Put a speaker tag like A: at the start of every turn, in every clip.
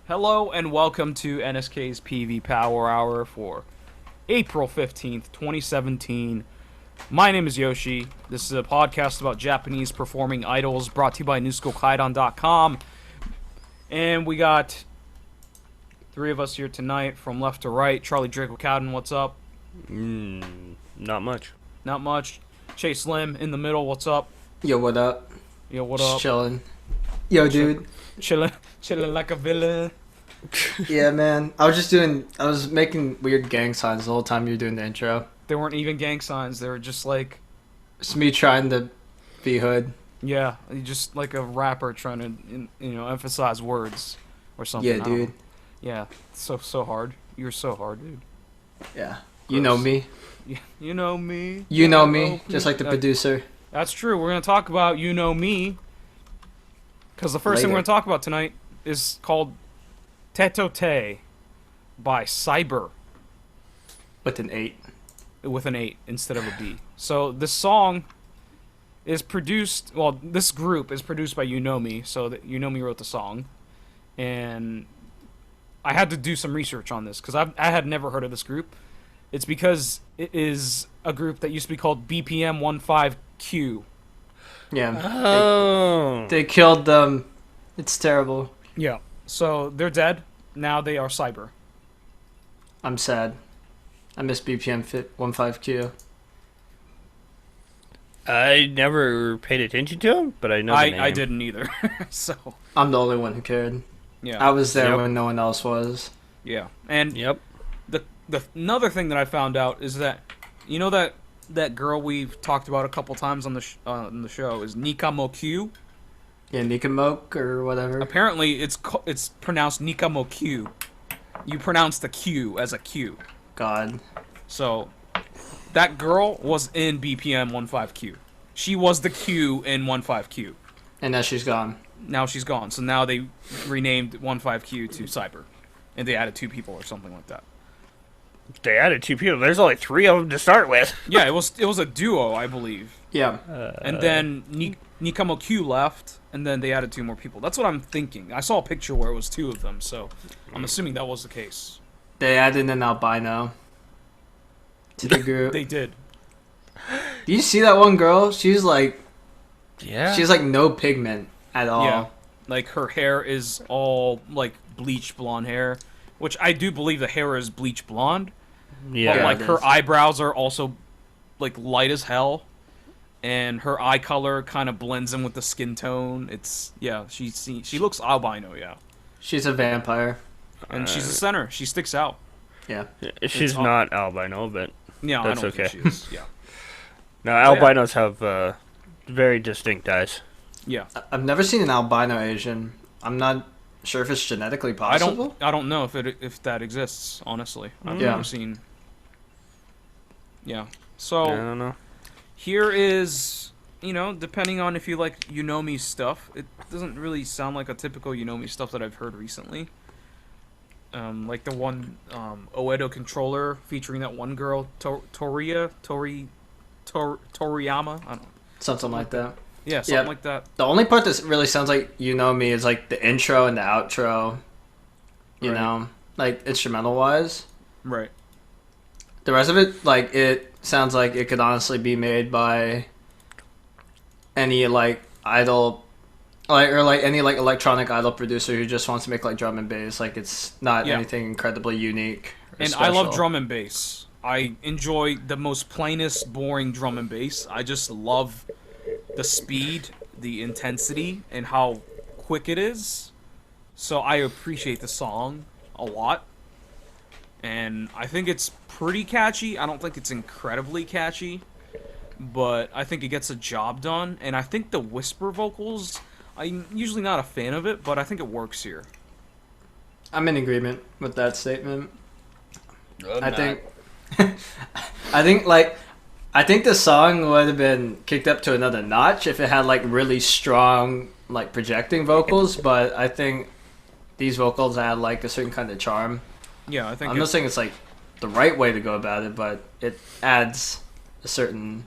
A: Hello and welcome to NSK's PV Power Hour for April 15th, 2017. My name is Yoshi. This is a podcast about Japanese performing idols brought to you by newschoolkaidon.com. And we got three of us here tonight from left to right. Charlie Draco Cowden, what's up?
B: Not much.
A: Not much. Chase Lim in the middle, what's up?
C: Yo, what up?
A: Yo, what
C: Just
A: up?
C: chilling. Yo, dude.
A: Chilling like a villain.
C: Yeah, man. I was making weird gang signs the whole time you were doing the intro.
A: They weren't even gang signs. They were just like,
C: It's me trying to be hood.
A: yeah, just like a rapper trying to, emphasize words or something.
C: Yeah, dude.
A: Yeah, so hard. You're so hard, dude.
C: Yeah. You know me.
A: Yeah, you know me.
C: You know me, just like the producer.
A: That's true. We're gonna talk about you know me, because the first thing we're
C: Later.
A: gonna talk about tonight is called Tetote by Cyber
C: With an 8.
A: with an 8 instead of a B. So this song is produced. Well, this group is produced by You Know Me. So that You Know Me wrote the song, and I had to do some research on this because I had never heard of this group. It's because it is a group that used to be called BPM 15Q.
C: Yeah.
B: Oh.
C: They killed them. It's terrible.
A: Yeah. So they're dead. Now they are Cyber.
C: I'm sad. I miss BPM 15Q.
B: I never paid attention to him, but I know the name.
A: I didn't either. So
C: I'm the only one who cared.
A: yeah.
C: I was there
B: Yep.
C: when no one else was.
A: Yeah. And
B: Yep.
A: the another thing that I found out is that that girl we've talked about a couple times on the show is Nikamo Q.
C: Yeah, Nikamoke or whatever.
A: Apparently it's pronounced Nikamo Q. You pronounce the Q as a Q.
C: God.
A: So that girl was in BPM 15Q. She was the Q in 15Q.
C: And now she's gone.
A: Now she's gone. So now they renamed 15Q to Cyber. And they added 2 people or something like that.
B: They added 2 people. There's only 3 of them to start with.
A: Yeah, it was a duo, I believe.
C: Yeah.
A: And then Nikamo Q left, and then they added 2 more people. That's what I'm thinking. I saw a picture where it was 2 of them, so I'm assuming that was the case.
C: They added an albino to the group.
A: They did.
C: Do you see that one girl? She's like
B: Yeah.
C: no pigment at all.
A: Yeah. Like, her hair is all, like, bleach blonde hair, which I do believe the hair is bleach blonde.
B: Yeah.
A: But, like,
C: it
A: her
C: is.
A: eyebrows are also, like, light as hell. And her eye color kind of blends in with the skin tone. It's, yeah, she looks albino, yeah.
C: She's a vampire.
A: And she's a center. She sticks out.
C: Yeah.
B: She's
A: It's
B: not albino, but
A: Yeah,
B: That's
A: I don't think
B: okay.
A: she is. Yeah.
B: no,
A: yeah.
B: albinos have very distinct eyes.
A: Yeah.
C: I've never seen an albino Asian. I'm not sure if it's genetically possible.
A: I don't know if that exists, honestly. I've
C: Yeah.
A: never seen. Yeah. So
B: I don't know.
A: here is, depending on if you like You Know Me stuff, it doesn't really sound like a typical You Know Me stuff that I've heard recently. Like the one Oedo controller featuring that one girl Toriyama. I don't.
C: Something like that.
A: Yeah, something like that.
C: The only part that really sounds like You Know Me is like the intro and the outro. You
A: Right.
C: know, like instrumental wise.
A: Right.
C: The rest of it, like, it sounds like it could honestly be made by any like idol, like any like electronic idol producer who just wants to make like drum and bass. Like, it's not
A: Yeah.
C: anything incredibly unique. Or
A: And I love
C: special.
A: drum and bass. I enjoy the most plainest, boring drum and bass. I just love the speed, the intensity, and how quick it is. So I appreciate the song a lot. And I think it's pretty catchy. I don't think it's incredibly catchy, but I think it gets a job done. And I think the whisper vocals, I'm usually not a fan of it, but I think it works here.
C: I'm in agreement with that statement.
B: I'm
C: I
B: not.
C: think, I think the song would have been kicked up to another notch if it had like really strong like projecting vocals. But I think these vocals add like a certain kind of charm.
A: Yeah, I think
C: I'm not saying it's like the right way to go about it, but it adds a certain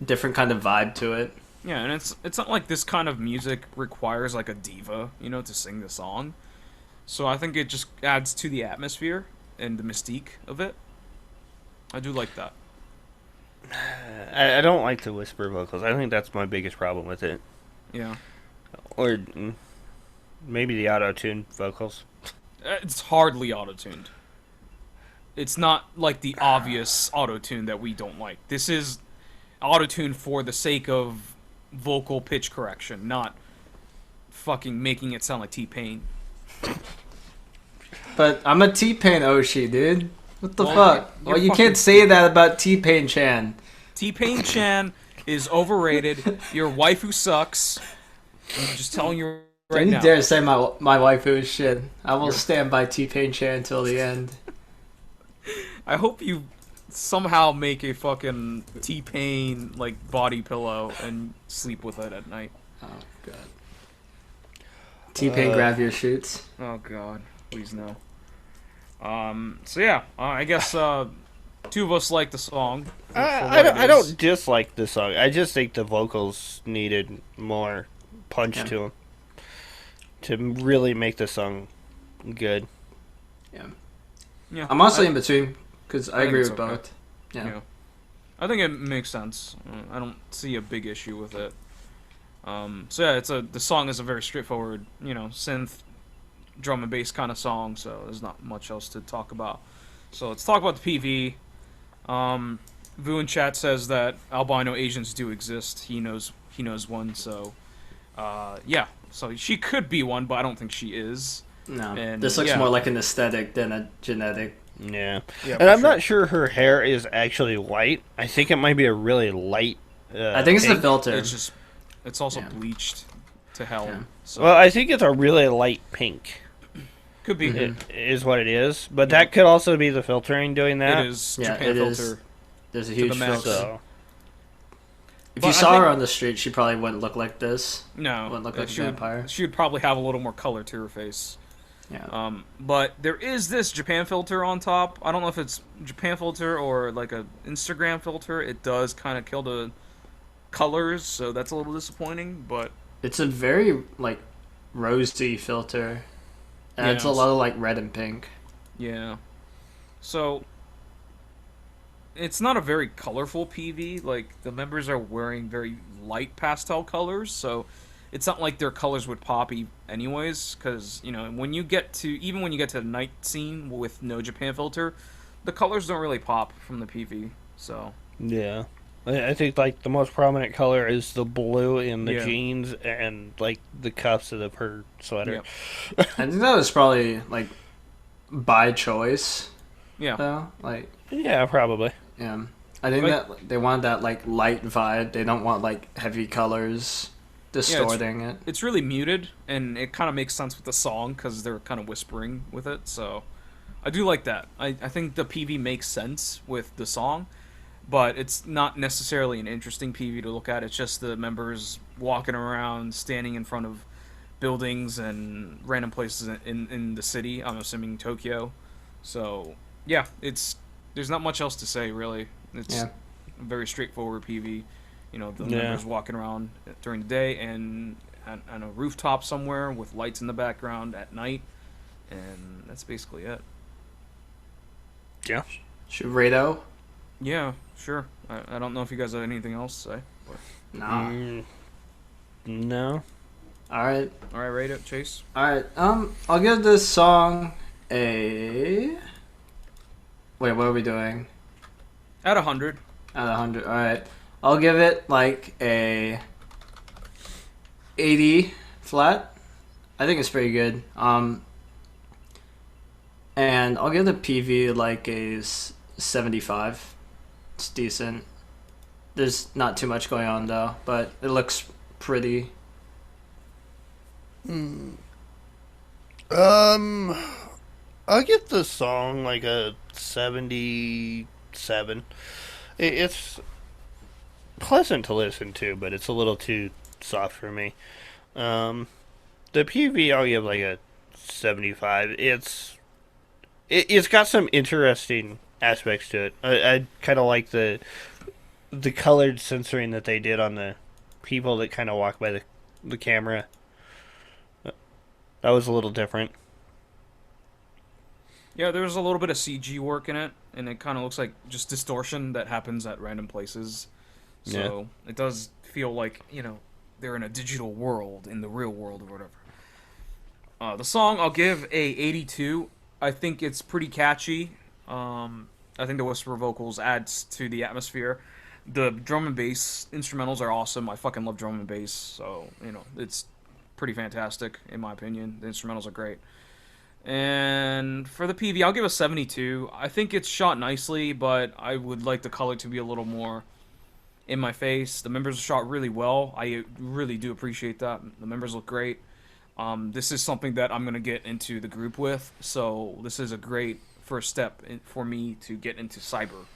C: different kind of vibe to it.
A: Yeah, and it's not like this kind of music requires like a diva, to sing the song. So I think it just adds to the atmosphere and the mystique of it. I do like that.
B: I don't like the whisper vocals. I think that's my biggest problem with it.
A: Yeah.
B: Or maybe the auto-tune vocals.
A: It's hardly auto-tuned. It's not like the obvious auto-tune that we don't like. This is auto-tuned for the sake of vocal pitch correction, not fucking making it sound like T-Pain.
C: But I'm a T-Pain Oshi, dude. What the
A: Well,
C: fuck?
A: you're
C: Well, you
A: fucking
C: can't say that about T-Pain Chan.
A: T-Pain Chan is overrated. Your waifu sucks. I'm just telling you right
C: Don't you
A: now.
C: dare say my waifu is shit. I will stand by T-Pain Chan until the end.
A: I hope you somehow make a fucking T-Pain like body pillow and sleep with it at night.
C: Oh god. T-Pain grab your shoots.
A: Oh god, please no. So yeah, I guess two of us like the song. for what it
B: I
A: is.
B: don't dislike the song. I just think the vocals needed more punch to them to really make the song good.
A: Yeah,
C: I'm honestly in between because I
A: think
C: agree
A: it's
C: with
A: okay.
C: both. Yeah.
A: I think it makes sense. I don't see a big issue with it. So yeah, the song is a very straightforward, synth, drum and bass kind of song. So there's not much else to talk about. So let's talk about the PV. Vu in chat says that albino Asians do exist. He knows one. So yeah, so she could be one, but I don't think she is.
C: No,
A: And,
C: this looks
A: yeah.
C: more like an aesthetic than a genetic.
B: Yeah.
A: Yeah,
B: And
A: for
B: I'm
A: sure.
B: not sure her hair is actually white. I think it might be a really light
C: I think it's the
B: pink.
C: filter.
A: It's also
C: Yeah.
A: bleached to hell.
C: Yeah.
A: So
B: Well, I think it's a really light pink.
A: could be.
B: It is what it is. But that could also be the filtering doing that.
A: It is
C: Yeah,
A: Japan
C: it is.
A: filter.
C: There's a
A: the
C: huge
A: max.
C: filter.
B: So,
C: If
A: But
C: you
A: I
C: saw her
A: think-
C: on the street, she probably wouldn't look like this.
A: No,
C: Wouldn't look like a
A: she would-
C: vampire.
A: She would probably have a little more color to her face.
C: Yeah.
A: But there is this Japan filter on top. I don't know if it's Japan filter or like a Instagram filter. It does kind of kill the colors, so that's a little disappointing. But
C: It's a very like rosy filter. And
A: Yeah,
C: it's a lot of like red and pink.
A: yeah, so it's not a very colorful PV. Like the members are wearing very light pastel colors, so it's not like their colors would pop anyways. Because when you get to the night scene with no Japan filter, the colors don't really pop from the PV. So
B: yeah. I think like the most prominent color is the blue in the
A: Yeah.
B: jeans and like the cuffs of her sweater.
A: Yeah.
C: I think that was probably like by choice
A: yeah,
C: though. Like
B: Yeah, probably.
C: yeah. I think
A: Like-
C: that they want that like light vibe. They don't want like heavy colors distorting it.
A: it's really muted, and it kind of makes sense with the song because they're kind of whispering with it. So I do like that. I think the PV makes sense with the song, but it's not necessarily an interesting PV to look at. It's just the members walking around, standing in front of buildings and random places in the city. I'm assuming Tokyo. So yeah, there's not much else to say really. It's
C: Yeah.
A: a very straightforward PV. The
B: Yeah.
A: members walking around during the day and on a rooftop somewhere with lights in the background at night, and that's basically it.
B: Yeah.
C: Shurado?
A: Yeah, sure. I don't know if you guys have anything else to say. But...
C: Nah.
B: No.
C: Alright.
A: All right, rate it, Chase.
C: Alright. I'll give this song a wait, what are we doing?
A: At 100.
C: Out of 100. Alright. I'll give it like a 80 flat. I think it's pretty good. And I'll give the PV like a 75. It's decent. There's not too much going on though, but it looks pretty.
B: I'll give the song like a 77. It's pleasant to listen to, but it's a little too soft for me. The PV I'll give like a 75. It's got some interesting aspects to it. I kind of like the colored censoring that they did on the people that kind of walk by the camera. That was a little different.
A: Yeah, there's a little bit of CG work in it, and it kind of looks like just distortion that happens at random places. So it does feel like, they're in a digital world, in the real world or whatever. The song, I'll give a 82. I think it's pretty catchy. I think the whisper vocals adds to the atmosphere. The drum and bass instrumentals are awesome. I fucking love drum and bass, so, it's pretty fantastic, in my opinion. The instrumentals are great. And for the PV, I'll give a 72. I think it's shot nicely, but I would like the color to be a little more in my face. The members are shot really well. I really do appreciate that. The members look great. This is something that I'm going to get into the group with, so this is a great first step for me to get into cyber,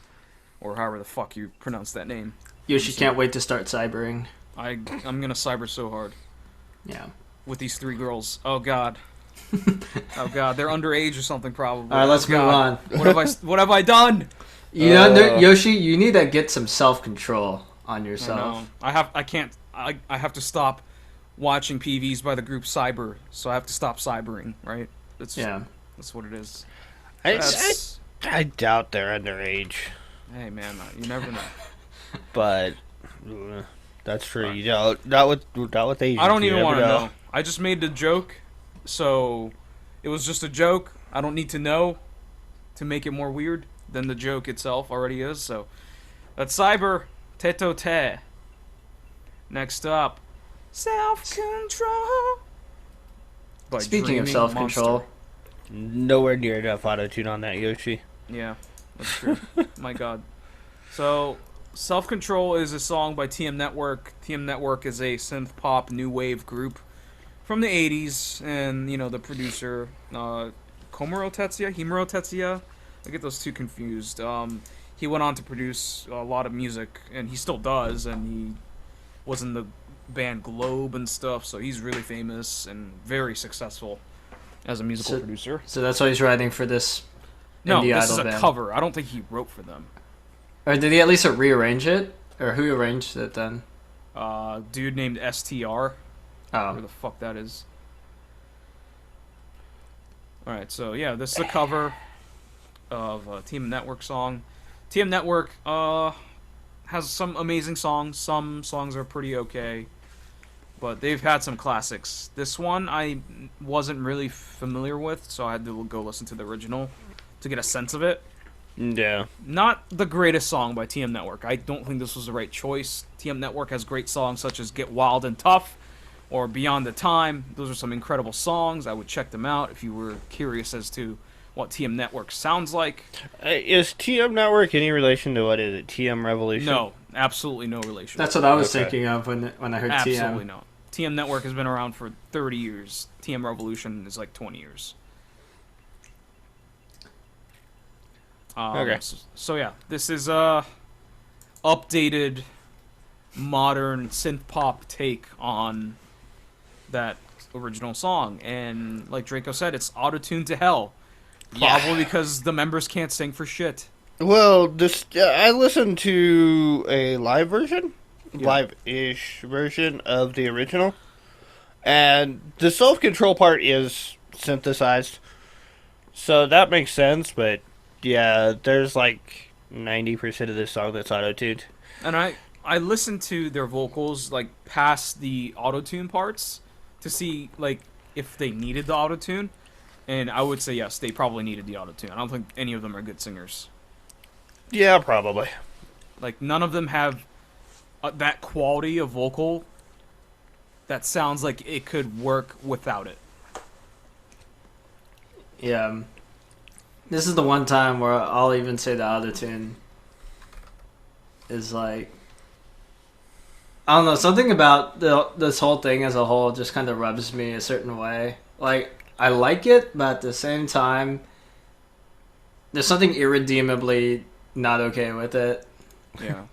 A: or however the fuck you pronounce that name.
C: Yoshi can't wait to start cybering.
A: I'm going to cyber so hard.
C: Yeah.
A: With these 3 girls. Oh, God. Oh God, they're underage or something probably.
C: All right, let's move on.
A: What have I done?
C: Yoshi, you need to get some self-control on yourself.
A: I have to stop watching PVs by the group Cyber, so I have to stop cybering, right? That's what it is.
B: I doubt they're underage.
A: Hey man, you never know.
B: But that's true. You don't. Not with Asians.
A: I don't even want to know. I just made the joke. So, it was just a joke. I don't need to know to make it more weird than the joke itself already is. So, that's Cyber Teto Te. Next up, Self-Control.
C: Speaking of self-control,
B: nowhere near enough auto-tune on that, Yoshi.
A: Yeah, that's true. My God. So, Self-Control is a song by TM Network. TM Network is a synth pop new wave group from the 80s, and, the producer, Himuro Tetsuya, I get those two confused. He went on to produce a lot of music, and he still does, and he was in the band Globe and stuff, so he's really famous and very successful as a musical producer.
C: So that's why he's writing for this
A: No,
C: indie
A: this is
C: idol
A: a
C: band.
A: cover. I don't think he wrote for them.
C: Or did he at least rearrange it? Or who arranged it then?
A: Dude named STR.
C: Oh.
A: Where the fuck that is. Alright, so yeah, this is a cover of a TM Network song. TM Network has some amazing songs. Some songs are pretty okay, but they've had some classics. This one I wasn't really familiar with, so I had to go listen to the original to get a sense of it.
B: Yeah.
A: Not the greatest song by TM Network. I don't think this was the right choice. TM Network has great songs such as Get Wild and Tough or Beyond the Time. Those are some incredible songs. I would check them out if you were curious as to what TM Network sounds like.
B: Is TM Network any relation to, what is it, TM Revolution?
A: No, absolutely no relation.
C: That's what I was thinking of when I heard TM.
A: Absolutely no. TM Network has been around for 30 years. TM Revolution is like 20 years.
B: Okay.
A: So yeah, this is a updated, modern synth pop take on that original song, and like Draco said, it's auto-tuned to hell. Probably because the members can't sing for shit.
B: Well, I listened to a live-ish version of the original, and the self-control part is synthesized, so that makes sense, but yeah, there's like 90% of this song that's auto-tuned.
A: And I listened to their vocals like past the auto-tune parts to see like if they needed the auto-tune, and I would say yes, they probably needed the auto-tune. I don't think any of them are good singers.
B: Yeah, probably.
A: Like none of them have that quality of vocal that sounds like it could work without it.
C: Yeah. This is the one time where I'll even say the autotune is like, I don't know, something about this whole thing as a whole just kind of rubs me a certain way. Like, I like it, but at the same time, there's something irredeemably not okay with it.
A: Yeah.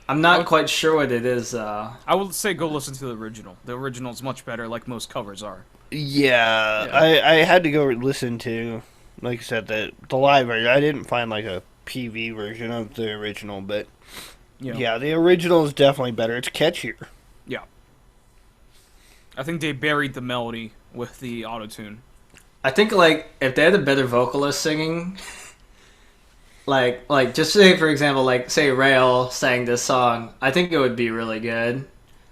C: I'm not quite sure what it is.
A: I would say go listen to the original. The original is much better, like most covers are.
B: Yeah. I had to go listen to, like I said, the live version. I didn't find like a PV version of the original, but Yeah, the original is definitely better. It's catchier.
A: Yeah. I think they buried the melody with the auto-tune.
C: I think like if they had a better vocalist singing, like just say for example, like say Rail sang this song, I think it would be really good.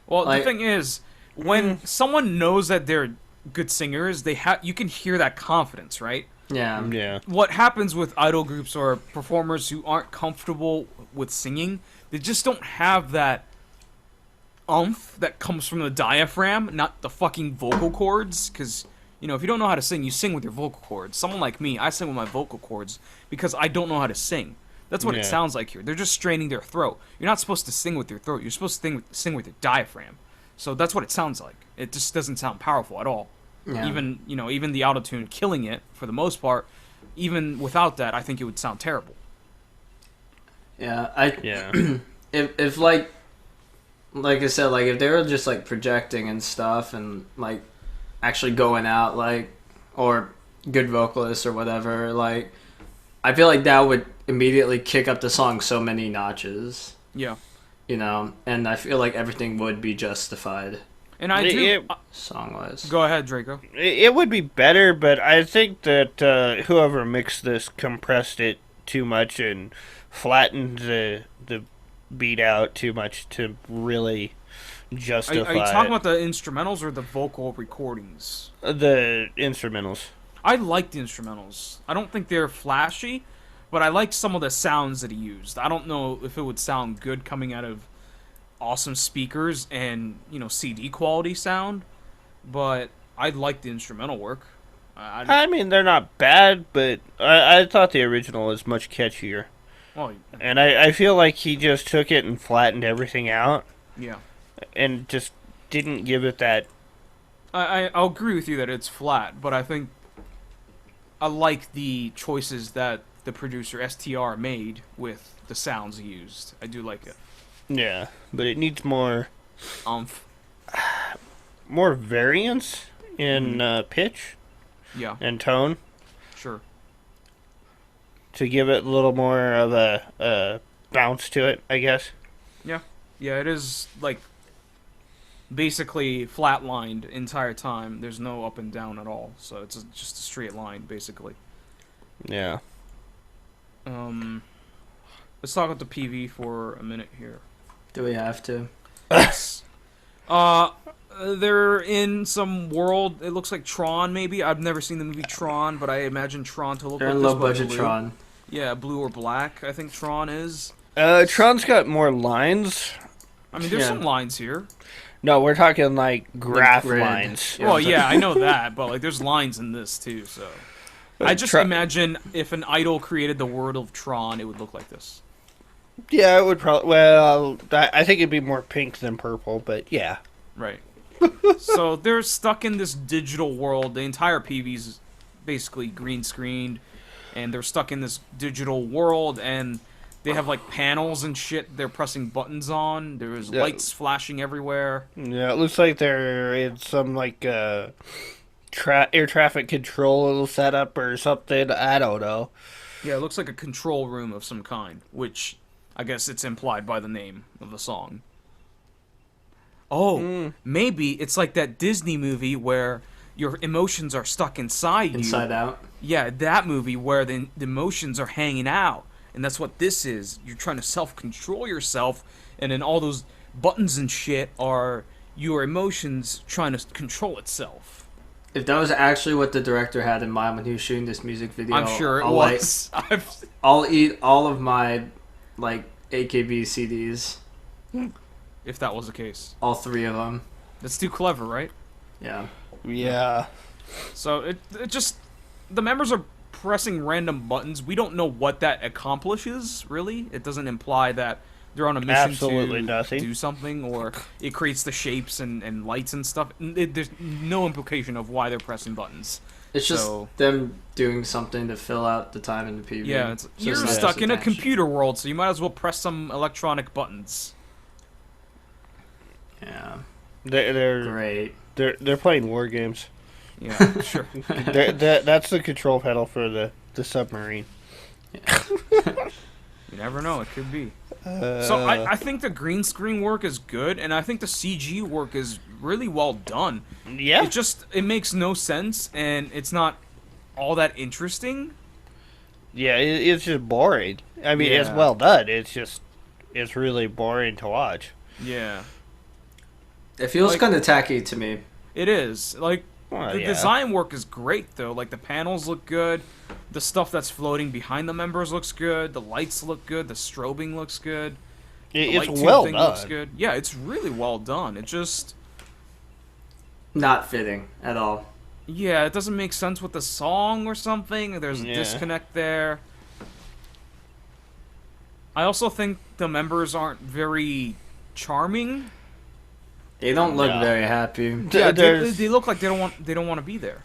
A: Well,
C: Like-
A: the thing is, when someone knows that they're good singers, you can hear that confidence, right?
C: Yeah.
B: Yeah.
A: What happens with idol groups or performers who aren't comfortable with singing, they just don't have that oomph that comes from the diaphragm, not the fucking vocal cords. Because, you know, if you don't know how to sing, you sing with your vocal cords. Someone like me, I sing with my vocal cords because I don't know how to sing. That's what it
B: Yeah.
A: sounds like here. They're just straining their throat. You're not supposed to sing with your throat. You're supposed to sing with your diaphragm. So that's what it sounds like. It just doesn't sound powerful at all.
C: Yeah.
A: Even the autotune killing it for the most part, even without that, I think it would sound terrible.
C: Yeah.
B: Yeah.
C: If like I said, like if they were just like projecting and stuff and like actually going out like or good vocalists or whatever, like I feel like that would immediately kick up the song so many notches,
A: Yeah.
C: you know, and I feel like everything would be justified
A: And I do.
C: song wise.
A: Go ahead, Draco.
B: It would be better, but I think that whoever mixed this compressed it too much and flattened the beat out too much to really justify
A: Are you talking about the instrumentals or the vocal recordings?
B: the instrumentals.
A: I like the instrumentals. I don't think they're flashy, but I like some of the sounds that he used. I don't know if it would sound good coming out of awesome speakers and, you know, CD quality sound, but I like the instrumental work.
B: I mean, they're not bad, but I thought the original was much catchier.
A: Well,
B: And I feel like he just took it and flattened everything out
A: yeah.
B: and just didn't give it that.
A: I'll agree with you that it's flat, but I think I like the choices that the producer STR made with the sounds he used. I do like it.
B: Yeah, but it needs more
A: Umph.
B: variance in pitch
A: Yeah,
B: and tone
A: sure.
B: to give it a little more of a bounce to it, I guess.
A: Yeah, it is like basically flatlined entire time. There's no up and down at all, so it's just a straight line basically.
B: Yeah.
A: Let's talk about the PV for a minute here.
C: Do we have to?
A: Yes. They're in some world. It looks like Tron, maybe. I've never seen the movie Tron, but I imagine Tron to look
C: They're
A: like
C: in
A: this,
C: low
A: but
C: budget
A: blue.
C: Tron.
A: Yeah, blue or black. I think Tron is.
B: Tron's got more lines.
A: I mean, there's
C: Yeah.
A: some lines here.
B: No, we're talking like graph
C: grid.
B: lines.
C: Yeah.
A: Well, yeah, I know that, but like, there's lines in this too. So, I just
B: Tron-
A: imagine if an idol created the world of Tron, it would look like this.
B: Yeah, it would probably. Well, I think it'd be more pink than purple, but yeah.
A: Right. So they're stuck in this digital world. The entire PV's basically green screened, and they're stuck in this digital world, and they have like panels and shit they're pressing buttons on. There's
B: Yeah.
A: lights flashing everywhere.
B: Yeah, it looks like they're in some like air traffic control setup or something. I don't know.
A: Yeah, it looks like a control room of some kind, which I guess it's implied by the name of the song. Oh, maybe it's like that Disney movie where your emotions are stuck inside you.
C: Inside Out.
A: Yeah, that movie where the emotions are hanging out. And that's what this is. You're trying to self-control yourself, and then all those buttons and shit are your emotions trying to control itself.
C: If that was actually what the director had in mind when he was shooting this music video,
A: I'm sure it
C: I'll,
A: was.
C: I'll eat all of my like AKB CDs,
A: If that was the case.
C: all 3 of them.
A: That's too clever, right?
C: Yeah.
B: Yeah.
A: So it just... The members are pressing random buttons. We don't know what that accomplishes, really. It doesn't imply that they're on a mission
B: Absolutely
A: to
B: nothing.
A: do something, or it creates the shapes and lights and stuff. There's no implication of why they're pressing buttons.
C: It's just
A: So-
C: them doing something to fill out the time in the PV.
A: Yeah,
C: So
A: you're
C: it's not
A: stuck
C: just
A: in a
C: attention.
A: computer world, so you might as well press some electronic buttons.
C: Yeah.
B: They're
C: Great.
B: they're playing war games.
A: Yeah, sure.
B: That's the control panel for the submarine.
A: You never know, it could be. So I think the green screen work is good, and I think the CG work is really well done.
B: Yeah.
A: It makes no sense, and it's not all that interesting.
B: Yeah, it's just boring. I mean, it's
A: Yeah.
B: well done. It's really boring to watch.
A: Yeah,
C: It feels
A: Like-
C: kind of tacky to me.
A: it is. Like
B: Well,
A: the
B: yeah.
A: design work is great though. Like the panels look good, the stuff that's floating behind the members looks good, the lights look good, the strobing looks good, the
B: It's
A: light tube
B: well
A: thing looks
B: done.
A: good. Yeah, it's really well done. It just
C: Not fitting at all.
A: yeah, it doesn't make sense with the song or something. There's a
B: Yeah.
A: disconnect there. I also think the members aren't very charming.
C: They don't look
B: No.
C: very happy.
A: Yeah,
B: There's-
A: they look like they don't want to be there.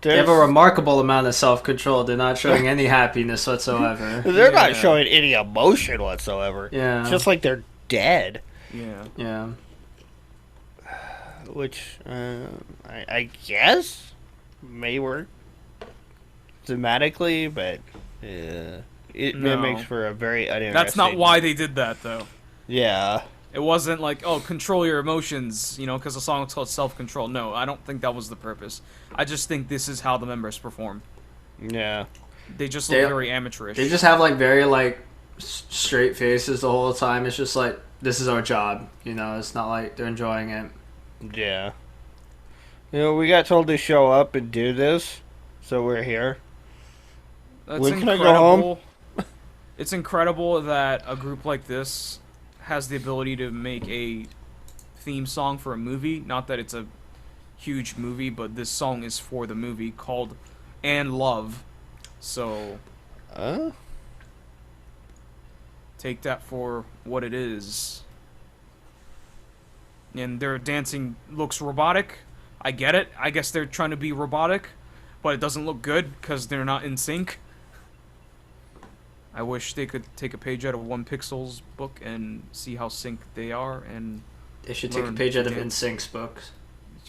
C: They have a
B: There's-
C: remarkable amount of self-control. They're not showing any happiness whatsoever.
B: They're not
A: Yeah.
B: showing any emotion whatsoever.
C: Yeah.
B: It's just like they're dead.
A: Yeah.
C: Yeah.
B: Which, I guess may work thematically, but it
A: No.
B: makes for a very uninteresting.
A: That's not why they did that though.
B: Yeah.
A: It wasn't like, oh, control your emotions, because the song was called Self-Control. No, I don't think that was the purpose. I just think this is how the members perform.
B: Yeah.
A: They just look
C: They-
A: very amateurish.
C: They just have like very like straight faces the whole time. It's just like this is our job. It's not like they're enjoying it.
B: Yeah. We got told to show up and do this, so we're here.
A: That's
B: When can I
A: incredible.
B: go home?
A: It's incredible that a group like this has the ability to make a theme song for a movie. Not that it's a huge movie, but this song is for the movie called And Love. So take that for what it is. And their dancing looks robotic. I get it. I guess they're trying to be robotic, but it doesn't look good because they're not in sync. I wish they could take a page out of One Pixel's book and see how synced they are, and
C: They should take a
A: Learn
C: page
A: to
C: out of
A: dance.
C: NSYNC's books.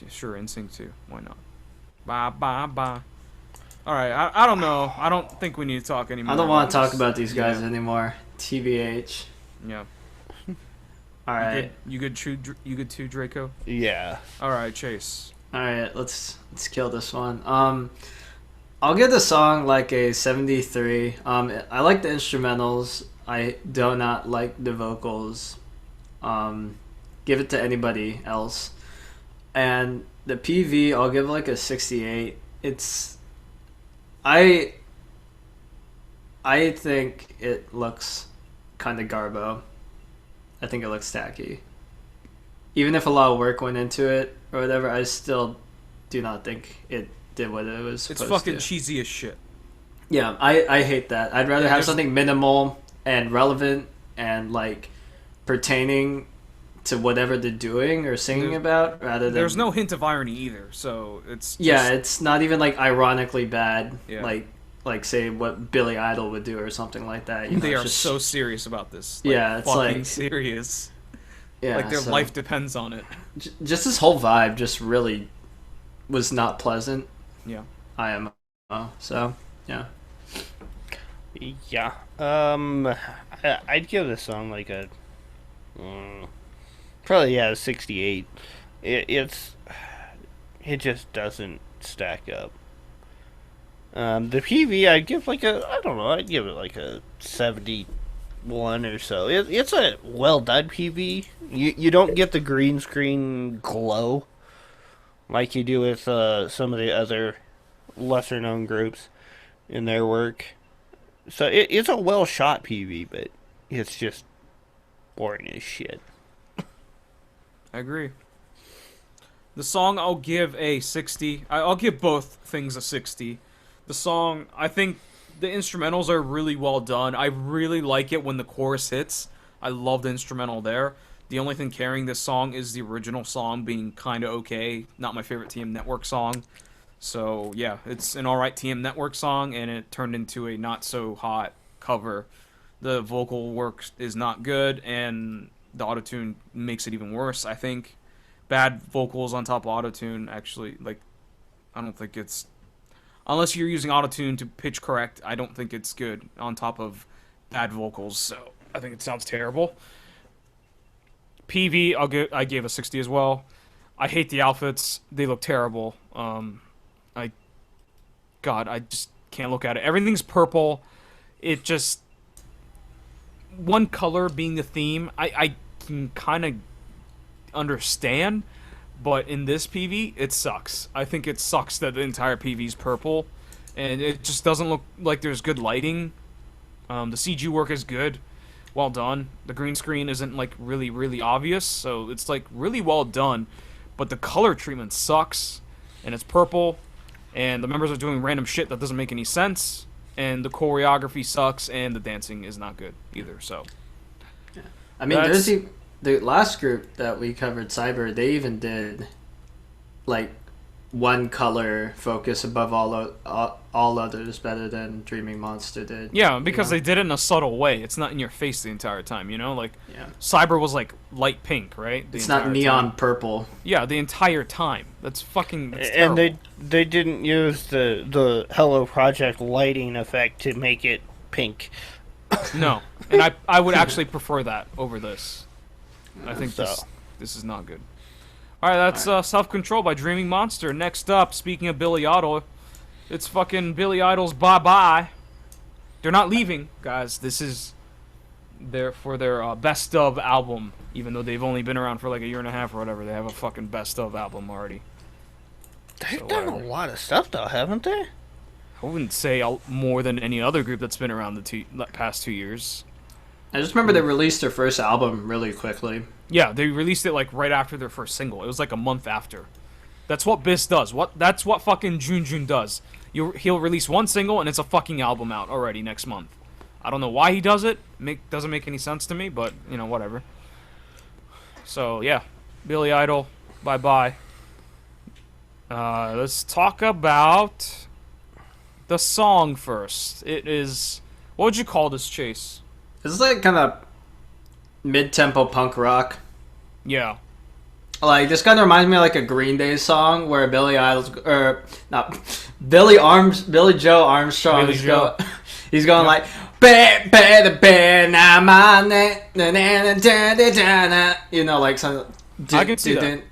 A: sure, in sync too. Why not? Bye, bye, bye. Alright, I don't know. I don't think we need to talk anymore.
C: I don't want to talk
A: this.
C: about these guys
A: Yeah.
C: anymore. TBH.
A: Yeah.
C: All right.
A: You good too, Draco?
B: Yeah.
A: Alright, Chase.
C: All right. Let's kill this one. I'll give the song like a 73. I like the instrumentals. I do not like the vocals. Give it to anybody else. And the PV, I'll give like a 68. I think it looks kind of garbo. I think it looks tacky. Even if a lot of work went into it or whatever, I still do not think it did what it was
A: It's
C: supposed
A: fucking
C: to.
A: cheesy as shit.
C: Yeah, I hate that. I'd rather
A: Yeah,
C: have
A: there's-
C: something minimal and relevant and like pertaining to whatever they're doing or singing
A: There's-
C: about rather than
A: There's no hint of irony either, so it's just,
C: yeah, it's not even like ironically bad,
A: Yeah.
C: like say what Billy Idol would do or something like that. You know,
A: they
C: it's
A: are
C: just-
A: so serious about this.
C: Yeah, it's
A: fucking
C: like-
A: serious.
C: yeah,
A: Like their
C: so-
A: life depends on it.
C: Just this whole vibe just really was not pleasant.
A: Yeah.
C: So yeah.
B: Yeah. I'd give this song like a probably 68. It just doesn't stack up. The PV I'd give like I'd give it like a 71 or so. It's a well done PV. You don't get the green screen glow like you do with some of the other lesser known groups in their work. So it's a well shot PV, but it's just boring as shit.
A: I agree. The song I'll give a 60. I'll give both things a 60. The song, I think the instrumentals are really well done. I really like it when the chorus hits. I love the instrumental there. The only thing carrying this song is the original song being kind of okay. Not my favorite TM Network song. So, yeah, it's an alright TM Network song, and it turned into a not-so-hot cover. The vocal work is not good, and the autotune makes it even worse, I think. Bad vocals on top of autotune, actually, I don't think it's... Unless you're using autotune to pitch correct, I don't think it's good on top of bad vocals, so... I think it sounds terrible. PV, I gave a 60 as well. I hate the outfits. They look terrible. I just can't look at it. Everything's purple. It just one color being the theme. I can kind of understand, but in this PV, it sucks. I think it sucks that the entire PV is purple, and it just doesn't look like there's good lighting. The CG work is good. Well done. The green screen isn't like really obvious, so it's like really well done, but the color treatment sucks, and it's purple, and the members are doing random shit that doesn't make any sense, and the choreography sucks, and the dancing is not good either. So
C: I mean, there's the last group that we covered, Cyber. They even did like one color focus above all others better than Dreaming Monster did.
A: yeah, because they did it in a subtle way. It's not in your face the entire time, you know? Like,
C: Yeah.
A: Cyber was like light pink, right?
C: It's not neon purple.
A: Yeah, the entire time. That's fucking. That's
B: And
A: terrible.
B: they didn't use the Hello Project lighting effect to make it pink.
A: No, and I would actually prefer that over this. I think
B: So.
A: this is not good. All right, that's Self Control by Dreaming Monster. Next up, speaking of Billy Idol, it's fucking Billy Idol's Bye Bye. They're not leaving, guys. This is their best of album. Even though they've only been around for like a year and a half or whatever, they have a fucking best of album already.
B: They've
A: So,
B: done a lot of stuff though, haven't they?
A: I wouldn't say more than any other group that's been around the past 2 years.
C: I just remember they released their first album really quickly.
A: Yeah, they released it like right after their first single. It was like a month after. That's what BIS does. That's what fucking Jun does. He'll release one single and it's a fucking album out already next month. I don't know why he does it. Doesn't make any sense to me, but you know, whatever. So yeah, Billy Idol, bye bye. Let's talk about the song first. It is, what would you call this, Chase?
C: This is like kind of mid-tempo punk rock.
A: Yeah.
C: Like, this kind of reminds me of like a Green Day song where Billy Joe Armstrong
A: Billy Joe.
C: he's going like I'm on it, you know, like some
A: I can see that.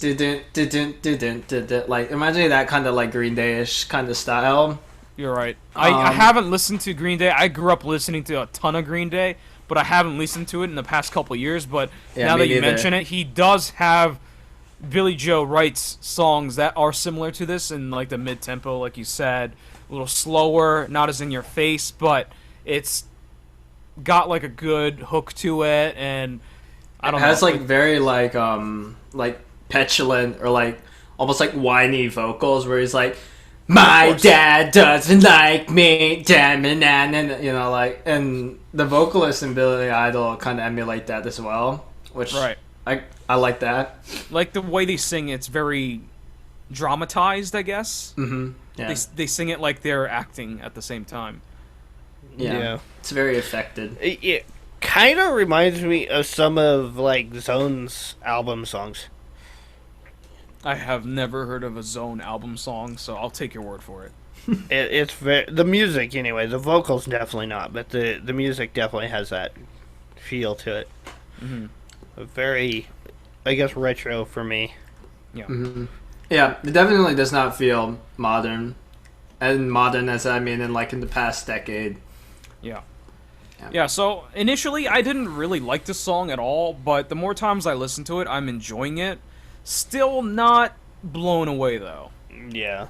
C: like imagine that kind of like Green Day-ish kind of style.
A: You're right. I haven't listened to Green Day. I grew up listening to a ton of Green Day, but I haven't listened to it in the past couple years. But
C: Yeah,
A: now
C: me
A: that you
C: neither.
A: mention it, he does have Billy Joe writes songs that are similar to this in like the mid tempo, like you said, a little slower, not as in your face, but it's got like a good hook to it, and I don't
C: It has
A: know.
C: like very like petulant or like almost like whiny vocals where he's like, my
A: course.
C: dad doesn't like me, damn it, and you know, like, and the vocalist in Billy Idol kind of emulate that as well, which
A: Right.
C: I like that.
A: Like the way they sing, it's very dramatized, I guess.
C: Mm-hmm. Yeah.
A: They sing it like they're acting at the same time.
C: Yeah. It's very affected.
B: It kind of reminds me of some of like Zone's album songs.
A: I have never heard of a Zone album song, so I'll take your word for it.
B: It's the music anyway. The vocals definitely not, but the music definitely has that feel to it.
A: Mm-hmm.
B: Very, I guess, retro for me.
A: Yeah.
C: Mm-hmm. Yeah, it definitely does not feel modern, and modern as I mean in like in the past decade.
A: Yeah.
C: Yeah.
A: Yeah, so initially I didn't really like this song at all, but the more times I listen to it, I'm enjoying it. Still not blown away, though.
B: Yeah.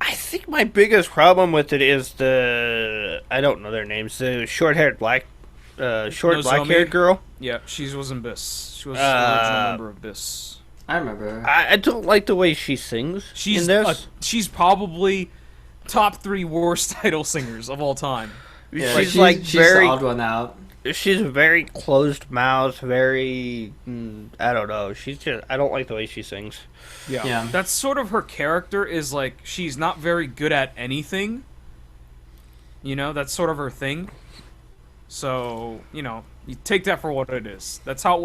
B: I think my biggest problem with it is I don't know their names, the short-haired
A: Nozomi?
B: black-haired girl.
A: Yeah, she was in BIS. She was the original member of BIS.
C: I remember.
B: I don't like the way she sings
A: She's
B: in this.
A: she's probably top 3 worst title singers of all time.
C: Yeah,
B: she's like
C: she's
B: very,
C: the odd one out.
B: she's very closed mouth, very, I don't know. I don't like the way she sings.
C: Yeah.
A: That's sort of her character, is like she's not very good at anything. You know, that's sort of her thing. So, you know, you take that for what it is. That's how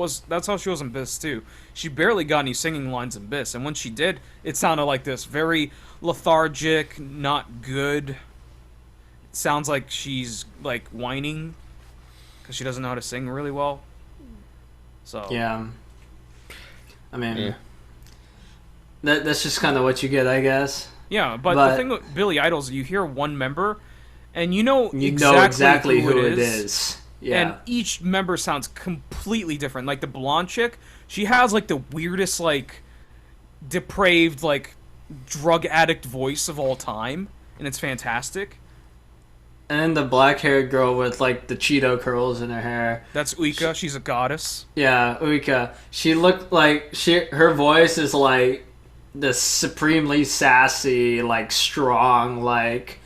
A: she was in BIS too. She barely got any singing lines in BIS, and when she did, it sounded like this, very lethargic, not good. It sounds like she's like whining. because she doesn't know how to sing really well. So
C: Yeah. I mean,
B: Yeah.
C: that's just kind of what you get, I guess.
A: yeah, but
C: But-
A: the thing with Billy Idol is you hear one member, and you know
C: Exactly who it is. Yeah.
A: And each member sounds completely different. Like the blonde chick, she has like the weirdest, like depraved, like drug addict voice of all time, and it's fantastic.
C: And then the black-haired girl with like the Cheeto curls in her hair.
A: That's Uika. She's a goddess.
C: Yeah, Uika. She looked like her voice is like the supremely sassy, like strong, like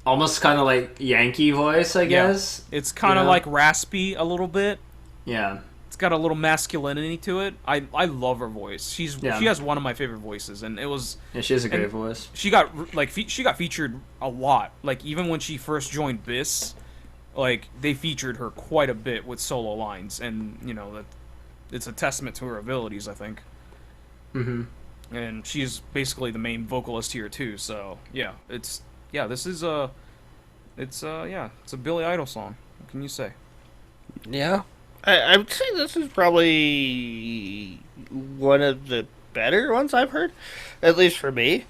C: almost kind of like Yankee voice, I guess.
A: It's kind of
C: know?
A: like raspy a little bit.
C: Yeah.
A: It's got a little masculinity to it. I love her voice. She
C: Yeah.
A: has one of my favorite voices, and it was
C: Yeah, she has a great
A: And-
C: voice.
A: she got she got featured a lot. Like even when she first joined BIS, like they featured her quite a bit with solo lines, and you know that it's a testament to her abilities, I think.
C: Mm-hmm.
A: And she's basically the main vocalist here too. So yeah, it's a Billy Idol song. What can you say?
B: Yeah. I would say this is probably one of the better ones I've heard. At least for me.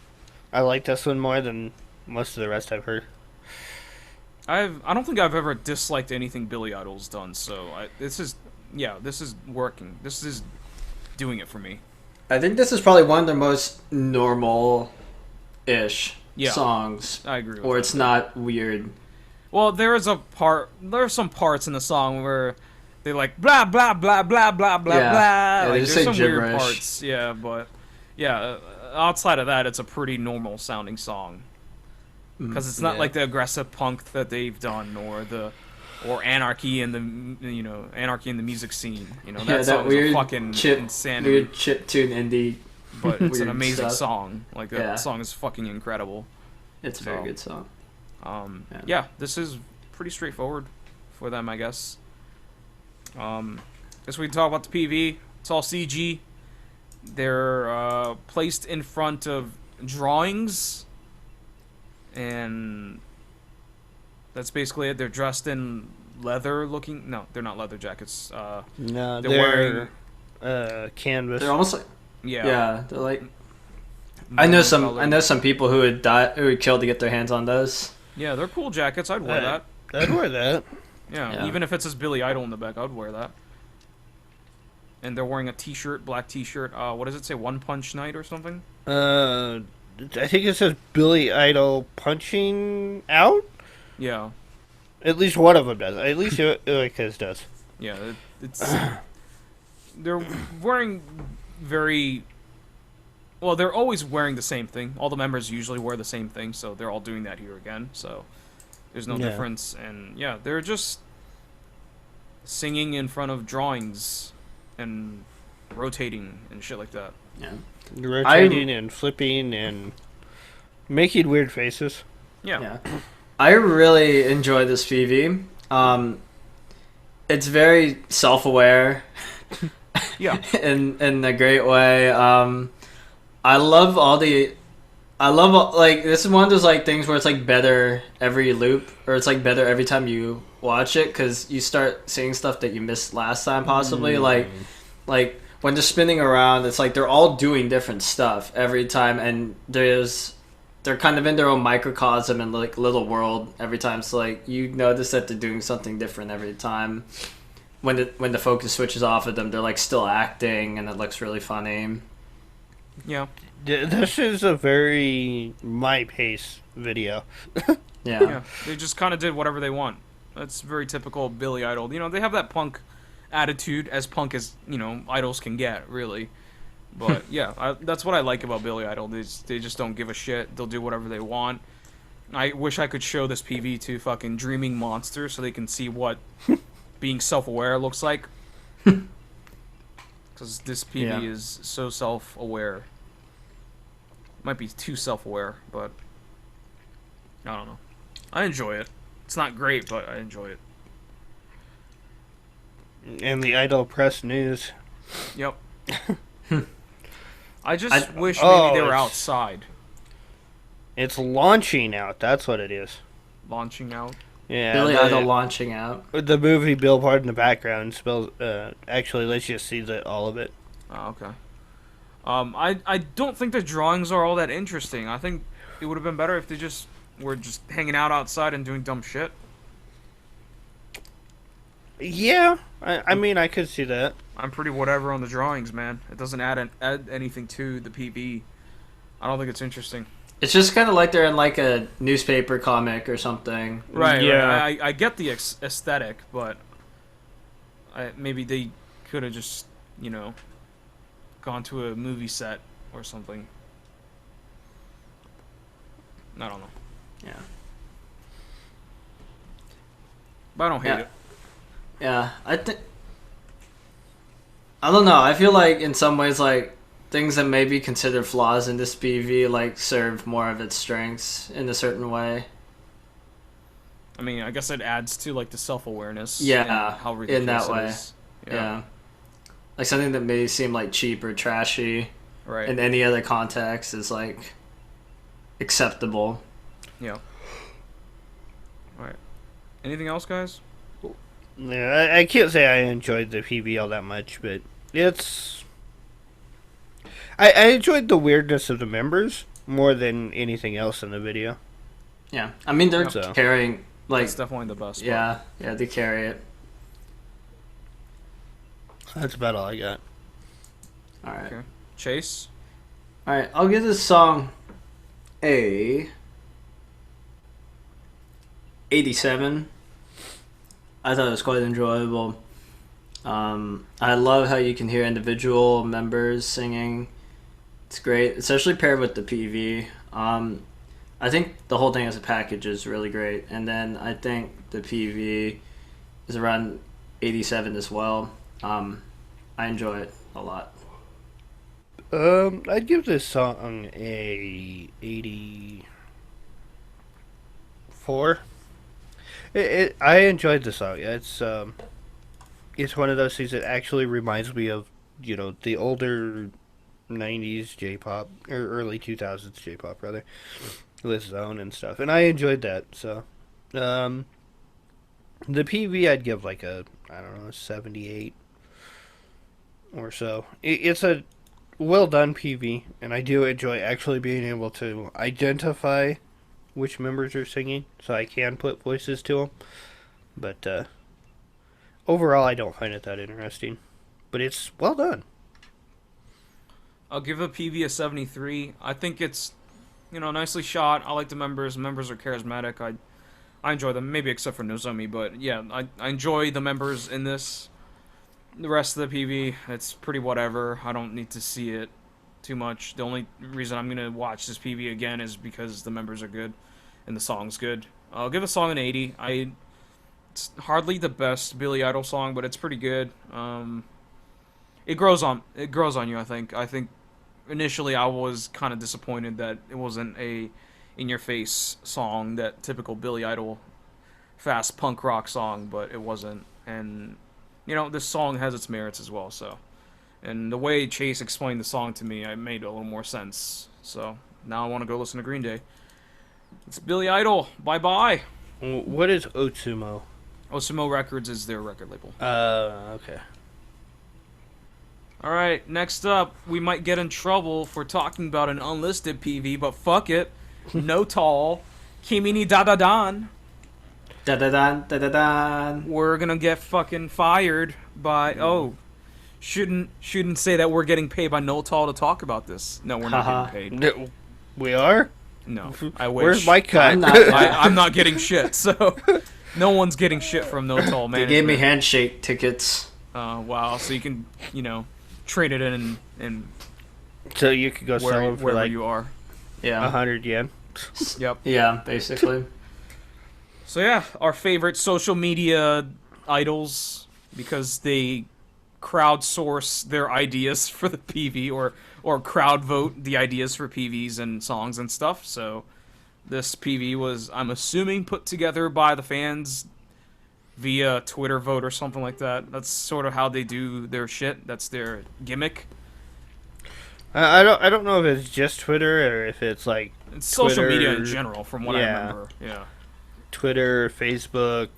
B: I like this one more than most of the rest I've heard.
A: I don't think I've ever disliked anything Billy Idol's done. So this is working. This is doing it for me.
C: I think this is probably one of the most normal-ish
A: Yeah.
C: songs,
A: I agree with
C: or
A: that.
C: it's not weird.
A: Well, there are some parts in the song where they like blah blah blah blah blah blah
C: Yeah.
A: blah.
C: Yeah, they
A: Like
C: just
A: there's
C: say
A: some weird
C: gibberish.
A: parts. Yeah, but yeah, outside of that, it's a pretty normal sounding song. Because it's not
C: Yeah.
A: like the aggressive punk that they've done, or anarchy in the anarchy in the music scene. You know that
C: Yeah,
A: song
C: that weird
A: is a fucking
C: chip,
A: insanity.
C: weird chip tune indie.
A: But it's an
C: weird
A: amazing
C: stuff.
A: song. Like that
C: Yeah.
A: song is fucking incredible.
C: It's a very
A: So-
C: good song. Yeah.
A: Yeah, this is pretty straightforward for them, I guess. Guess we can talk about the PV. It's all CG. They're placed in front of drawings, and that's basically it. They're dressed in leather-looking. No, they're not leather jackets.
B: No,
A: They're
B: they're canvas.
C: They're almost like
A: Yeah.
C: they're like I know
A: colored.
C: some people who would kill to get their hands on those.
A: Yeah, they're cool jackets. I'd wear that.
B: I'd wear that.
A: Yeah,
C: Yeah.
A: even if it says Billy Idol in the back, I'd wear that. And they're wearing a t-shirt, black t-shirt. What does it say? One Punch Night or something?
B: I think it says Billy Idol punching out.
A: Yeah,
B: At least one of them does. At least Uika's does.
A: yeah. It's they're wearing very well. They're always wearing the same thing. All the members usually wear the same thing, so they're all doing that here again. So there's no
B: Yeah.
A: difference. And yeah, they're just singing in front of drawings and rotating and shit like that.
C: Yeah.
B: Rotating and flipping and making weird faces.
A: Yeah.
C: Yeah. I really enjoy this PV. It's very self-aware
A: Yeah.
C: in a great way. I love like this is one of those like things where it's like better every loop, or it's like better every time you watch it, because you start seeing stuff that you missed last time possibly. Like when they're spinning around, it's like they're all doing different stuff every time, and they're kind of in their own microcosm and like little world every time. So like you notice that they're doing something different every time. When the focus switches off of them, they're like still acting, and it looks really funny.
A: Yeah.
B: This is a very my pace video.
A: Yeah. They just kind of did whatever they want. That's very typical Billy Idol. You know, they have that punk attitude, as punk as, you know, idols can get, really. But yeah, that's what I like about Billy Idol. They just don't give a shit. They'll do whatever they want. I wish I could show this PV to fucking Dreaming Monster so they can see what being self-aware looks like. Because this PV is so self-aware. Might be too self-aware, but I don't know. I enjoy it. It's not great, but I enjoy it.
B: And the Idol Press News.
A: Yep. I just
C: I-
A: wish
B: Oh,
A: maybe they were
B: it's-
A: outside
B: It's launching out. That's what it is.
A: launching out.
B: Yeah,
C: Billy Idol launching out.
B: the movie Billboard in the background spells actually lets you see all of it.
A: Oh, okay. I don't think the drawings are all that interesting. I think it would have been better if they just were just hanging out outside and doing dumb shit.
B: Yeah, I mean I could see that.
A: I'm pretty whatever on the drawings, man. It doesn't add anything to the PV. I don't think it's interesting.
C: It's just kind of like they're in like a newspaper comic or something.
A: Right.
B: Yeah.
A: Right. I get the aesthetic, but maybe they could have just, gone to a movie set or something. I don't know.
C: Yeah.
A: But I don't hate it.
C: Yeah, I don't know. I feel like in some ways, like things that may be considered flaws in this PV, like serve more of its strengths in a certain way.
A: I mean, I guess it adds to like the self-awareness.
C: Yeah,
A: and how ridiculous
C: in that way.
A: it is.
C: Yeah. Like something that may seem like cheap or trashy
A: Right.
C: in any other context is like acceptable.
A: Yeah. All right. Anything else, guys?
B: Yeah, I can't say I enjoyed the PV all that much, but it's. I enjoyed the weirdness of the members more than anything else in the video.
C: Yeah, I mean they're
B: So.
C: carrying like
A: It's definitely the best.
C: yeah, they carry it.
B: That's about all I got.
C: All right.
A: Okay. Chase.
C: All right, I'll give this song a 87. I thought it was quite enjoyable. I love how you can hear individual members singing. It's great, especially paired with the PV. I think the whole thing as a package is really great, and then I think the PV is around 87 as well. I enjoy it a lot.
B: I'd give this song a 84. I enjoyed the song. It's one of those things that actually reminds me of the older 90s J-pop or early 2000s J-pop rather, with Zone and stuff, and I enjoyed that. So, the PV I'd give like a 78 or so. It's a well done PV, and I do enjoy actually being able to identify which members are singing, so I can put voices to them. But overall, I don't find it that interesting. But it's well done.
A: I'll give the PV a 73. I think it's, nicely shot. I like the members. The members are charismatic. I enjoy them, maybe except for Nozomi, but yeah, I enjoy the members in this. The rest of the PV, it's pretty whatever. I don't need to see it too much. The only reason I'm gonna watch this PV again is because the members are good and the song's good. I'll give the song an 80. It's hardly the best Billy Idol song, but it's pretty good. It grows on you, I think. I think initially I was kind of disappointed that it wasn't a in-your-face song, that typical Billy Idol fast punk rock song, but it wasn't. And this song has its merits as well. So, and the way Chase explained the song to me, it made a little more sense. So now I want to go listen to Green Day. It's Billy Idol. Bye bye.
B: What is Otsumo?
A: Osimo Records is their record label.
B: Okay.
A: Alright, next up, we might get in trouble for talking about an unlisted PV, but fuck it. Notall, Kimi ni Dadadan.
C: Da-da-dan, da-da-dan.
A: We're gonna get fucking fired by... Oh, shouldn't say that we're getting paid by Notall to talk about this. No, we're not getting paid.
B: No, we are?
A: No, I wish.
B: Where's my cut?
A: I'm not getting shit, so... No one's getting shit from Notall, man.
C: They gave me handshake tickets.
A: Wow, so you can, trade it in and
B: So you could go sell them for
A: wherever
B: like
A: you are.
C: Yeah.
B: 100 yen.
A: Yep.
C: Yeah, basically.
A: So yeah, our favorite social media idols, because they crowdsource their ideas for the PV or crowd vote the ideas for PVs and songs and stuff. So this PV was, I'm assuming, put together by the fans via Twitter vote or something like that. That's sort of how they do their shit. That's their gimmick.
B: I don't know if it's just Twitter or if it's like
A: It's
B: Twitter,
A: social media in general, from what I
B: yeah.
A: remember. Yeah.
B: Twitter, Facebook,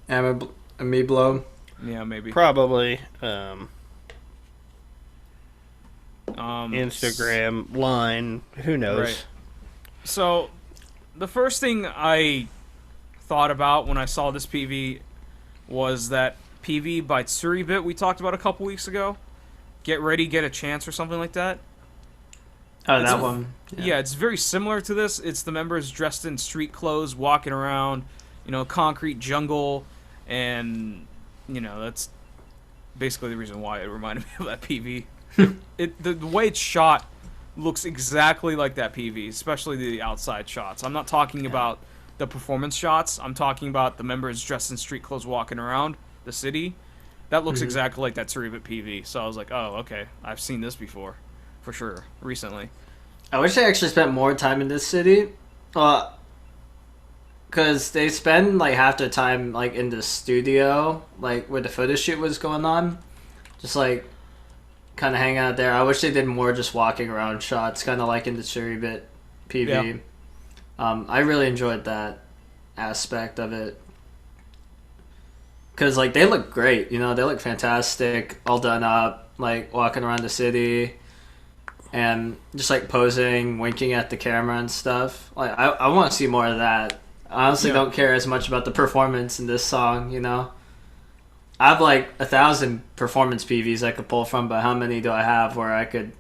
C: Amiiblo.
A: Yeah, maybe.
B: probably
A: Um,
B: Instagram, Line. Who knows?
A: Right. So, the first thing I thought about when I saw this PV was that PV by Tsuribit we talked about a couple weeks ago. Get ready, get a chance, or something like that.
C: Oh,
A: It's
C: that
A: a-
C: one.
A: Yeah, it's very similar to this. It's the members dressed in street clothes, walking around, concrete jungle, and that's basically the reason why it reminded me of that PV. The way it's shot looks exactly like that PV, especially the outside shots. I'm not talking about the performance shots. I'm talking about the members dressed in street clothes walking around the city. That looks exactly like that Tsuribit PV. So I was like, oh, okay, I've seen this before, for sure, recently.
C: I wish I actually spent more time in this city. Because they spend like half their time like in the studio, like where the photo shoot was going on. Just like kind of hanging out there. I wish they did more just walking around shots, kind of like in the Cherry-Bit PV.
A: Yeah.
C: I really enjoyed that aspect of it. Because like they look great, they look fantastic, all done up, like walking around the city. And just like posing, winking at the camera and stuff. Like I want to see more of that. I honestly don't care as much about the performance in this song. I have like 1,000 performance PVs I could pull from, but how many do I have where I could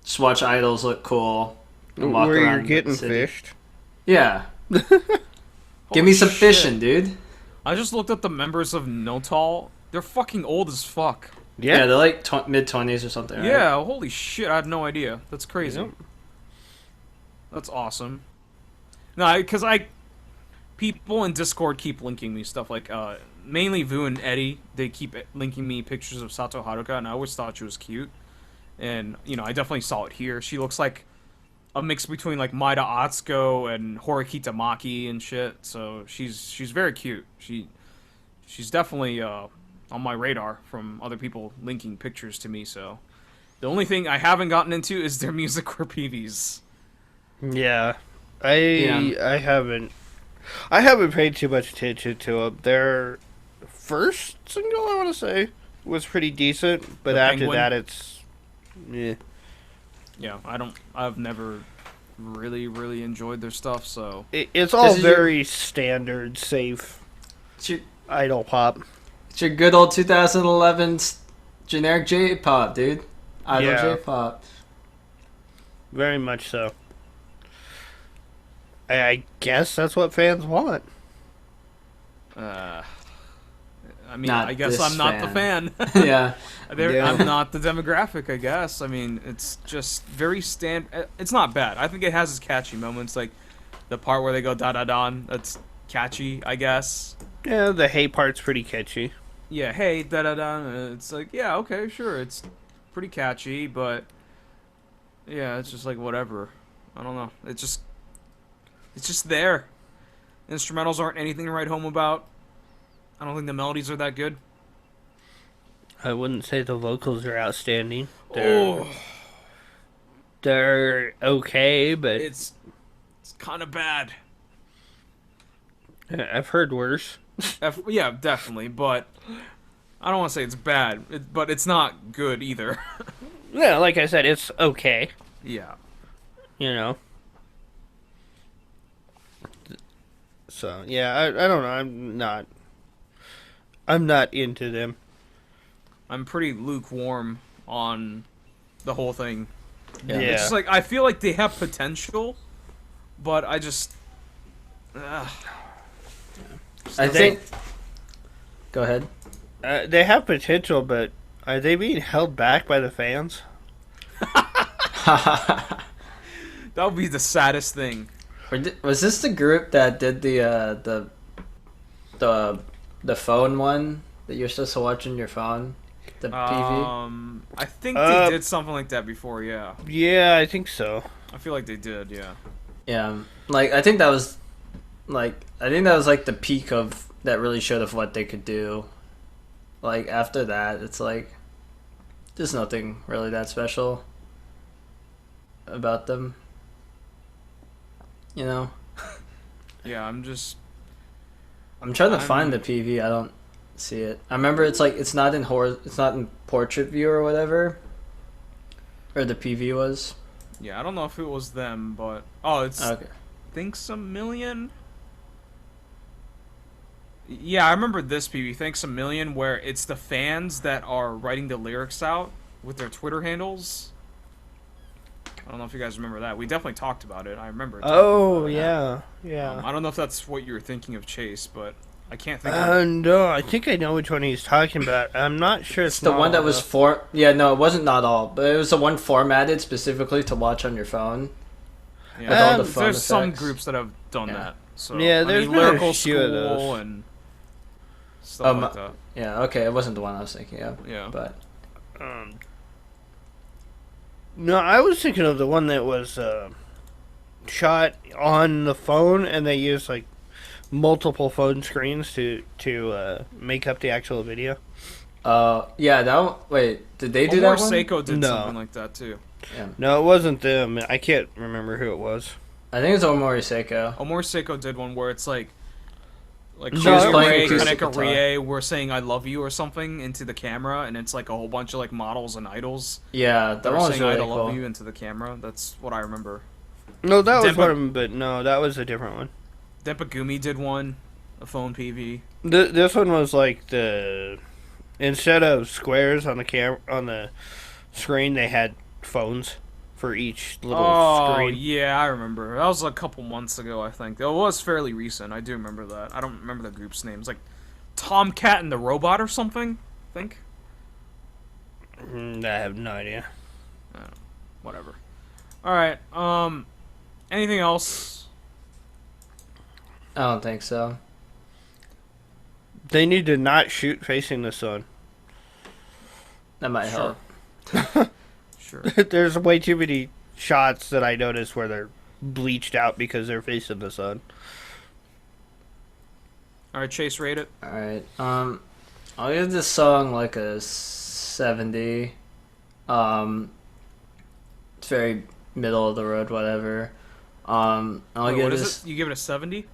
C: just watch idols look cool and walk
B: Where
C: around
B: you're getting
C: the city?
B: fished.
C: Yeah, give
A: Holy
C: me some
A: shit.
C: fishing, dude.
A: I just looked up the members of Notall. They're fucking old as fuck.
C: Yeah,
B: Yeah.
C: they're like mid-20s or something. Right?
A: Yeah, holy shit, I had no idea. That's crazy.
B: Yep.
A: That's awesome. No, because people in Discord keep linking me stuff like, mainly Vu and Eddie. They keep linking me pictures of Sato Haruka, and I always thought she was cute. And, I definitely saw it here. She looks like a mix between, like, Maida Atsuko and Horikita Maki and shit. So, she's very cute. She's definitely, on my radar from other people linking pictures to me, so... The only thing I haven't gotten into is their music or PVs.
B: Yeah. I haven't paid too much attention to them. Their first single, I want to say, was pretty decent, but
A: The
B: after
A: Penguin?
B: that, it's yeah.
A: Yeah, I've never really enjoyed their stuff, so...
B: It's all
C: This is your-
B: very standard, safe
C: It's your,
B: idol pop.
C: it's your good old 2011 generic J-pop, dude. Idol
B: Yeah.
C: J-pop.
B: Very much so. I guess that's what fans want.
A: I mean,
C: Not
A: I guess
C: this
A: I'm not the fan.
C: Yeah.
B: Yeah.
A: I'm not the demographic, I guess. I mean, it's just very It's not bad. I think it has its catchy moments, like the part where they go da-da-don. That's catchy, I guess.
B: Yeah, the hey part's pretty catchy.
A: Yeah, hey, da-da-don. It's like, yeah, okay, sure. It's pretty catchy, but... Yeah, it's just like, whatever. I don't know. It's just there. Instrumentals aren't anything to write home about. I don't think the melodies are that good.
B: I wouldn't say the vocals are outstanding.
A: Oh,
B: They're okay, but
A: it's kind of bad.
B: I've heard worse.
A: Yeah, definitely, but I don't want to say it's bad, but it's not good either.
B: Yeah, like I said, it's okay.
A: Yeah.
B: You know. So yeah, I don't know. I'm not into them.
A: I'm pretty lukewarm on the whole thing.
B: Yeah.
A: It's just like, I feel like they have potential, but I just...
C: I
B: They-
C: think. Go ahead.
B: They have potential, but are they being held back by the fans?
A: That would be the saddest thing.
C: Was this the group that did the phone one that you're supposed to watch on your phone? The PV?
A: I think they did something like that before, yeah.
B: Yeah, I think so.
A: I feel like they did, yeah.
C: Yeah. Like I think that was like the peak of that really showed of what they could do. Like after that, it's like there's nothing really that special about them. You know?
A: Yeah,
C: I'm trying to find the PV. I don't see it. I remember it's not in portrait view or whatever. Or the PV was.
A: Yeah, I don't know if it was them, but it's
C: Okay.
A: Thanks a Million. Yeah, I remember this PV, Thanks a Million, where it's the fans that are writing the lyrics out with their Twitter handles. I don't know if you guys remember that. We definitely talked about it. I remember.
B: Oh, yeah. Yeah.
A: I don't know if that's what you were thinking of, Chase, but I can't think of it.
B: No, I think I know which one he's talking about. I'm not sure
C: it's the one that was Yeah, no, it wasn't Not All, but it was the one formatted specifically to watch on your phone.
A: Yeah, there's some groups that have done that. So,
B: yeah, there's
A: Lyrical
B: a few
A: School
B: of those.
A: and stuff like that.
C: Yeah, okay, it wasn't the one I was thinking of.
A: Yeah.
C: But
B: no, I was thinking of the one that was shot on the phone, and they used like multiple phone screens to make up the actual video.
C: Yeah, that one, wait, did they do that one?
A: Seiko did something like that too.
C: Yeah.
B: No, it wasn't them. I can't remember who it was.
C: I think it's Omori Seiko.
A: Omori Seiko did one where it's like
C: she was playing
A: Kaneka Rie, we're saying I love you or something into the camera, and it's like a whole bunch of like models and idols.
C: Yeah, that one was
A: saying
C: really
A: I
C: cool.
A: love you into the camera. That's what I remember.
B: No, that was one of them, but no, that was a different one.
A: Dempagumi did one, a phone PV.
B: This one was like instead of squares on the screen, they had phones for each little screen.
A: Yeah, I remember. That was a couple months ago, I think. It was fairly recent. I do remember that. I don't remember the group's names. Like Tomcat and the Robot or something, I think.
B: I have no idea.
A: Whatever. Alright, anything else?
C: I don't think so.
B: They need to not shoot facing the sun.
C: That might help.
A: Sure.
B: There's way too many shots that I noticed where they're bleached out because they're facing the sun.
A: Alright, Chase, rate it.
C: Alright, I'll give this song like a 70. It's very middle of the road, whatever. I'll give this.
A: What is it? You give it a 70?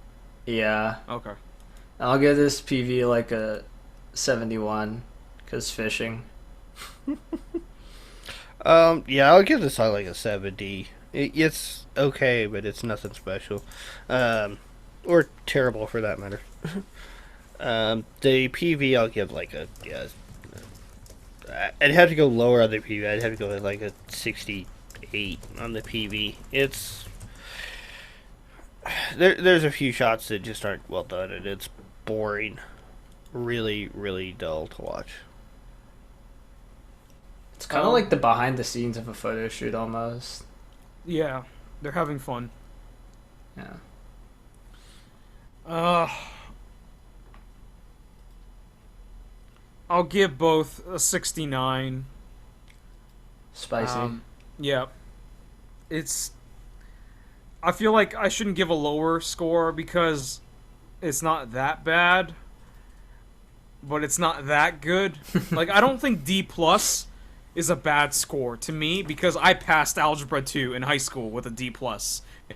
C: Yeah.
A: Okay.
C: I'll give this PV like a 71, cause fishing.
B: Yeah, I'll give this song like a 70. It's okay, but it's nothing special. Or terrible for that matter. The PV I'll give like a, I'd have to go lower on the PV. I'd have to go with like a 68 on the PV. It's, there's a few shots that just aren't well done, and it's boring. Really, really dull to watch.
C: It's kind of like the behind the scenes of a photo shoot almost.
A: Yeah, they're having fun.
C: Yeah.
A: I'll give both a 69.
C: Spicy.
A: Yeah. I feel like I shouldn't give a lower score because it's not that bad, but it's not that good. Like, I don't think D+ is a bad score to me because I passed Algebra 2 in high school with a D+,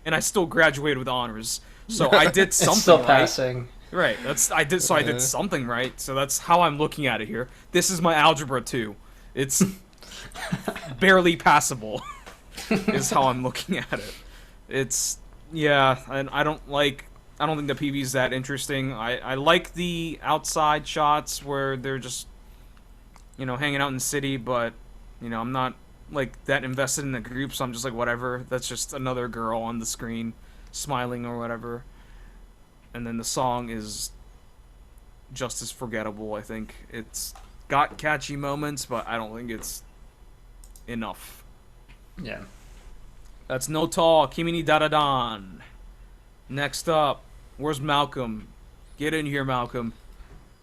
A: and I still graduated with honors. So I did something
C: it's still
A: right.
C: passing.
A: Right. I did something right. So that's how I'm looking at it here. This is my Algebra 2. It's barely passable. Is how I'm looking at it. It's and I don't think the PV is that interesting. I like the outside shots where they're just hanging out in the city, but I'm not like that invested in the group, so I'm just like whatever. That's just another girl on the screen smiling or whatever. And then the song is just as forgettable, I think. It's got catchy moments, but I don't think it's enough.
C: Yeah.
A: That's Notall, Kimi ni Daradan. Next up, where's Malcolm? Get in here, Malcolm.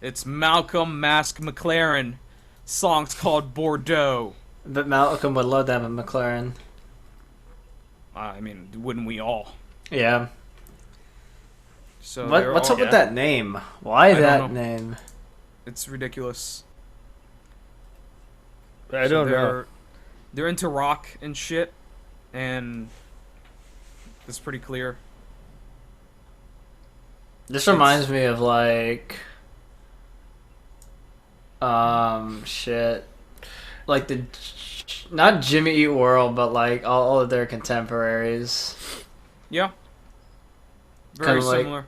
A: It's Malcolm Mask McLaren. Song's called Bordeaux.
C: But Malcolm would love to have a McLaren.
A: I mean, wouldn't we all?
C: Yeah.
A: So
C: what's up with that name? Why that
A: know.
C: name?
A: It's ridiculous.
B: I don't know.
A: They're into rock and shit, and it's pretty clear.
C: This reminds me of like, shit, like the not Jimmy Eat World, but like all of their contemporaries.
A: Yeah, very
C: Kinda like-
A: similar.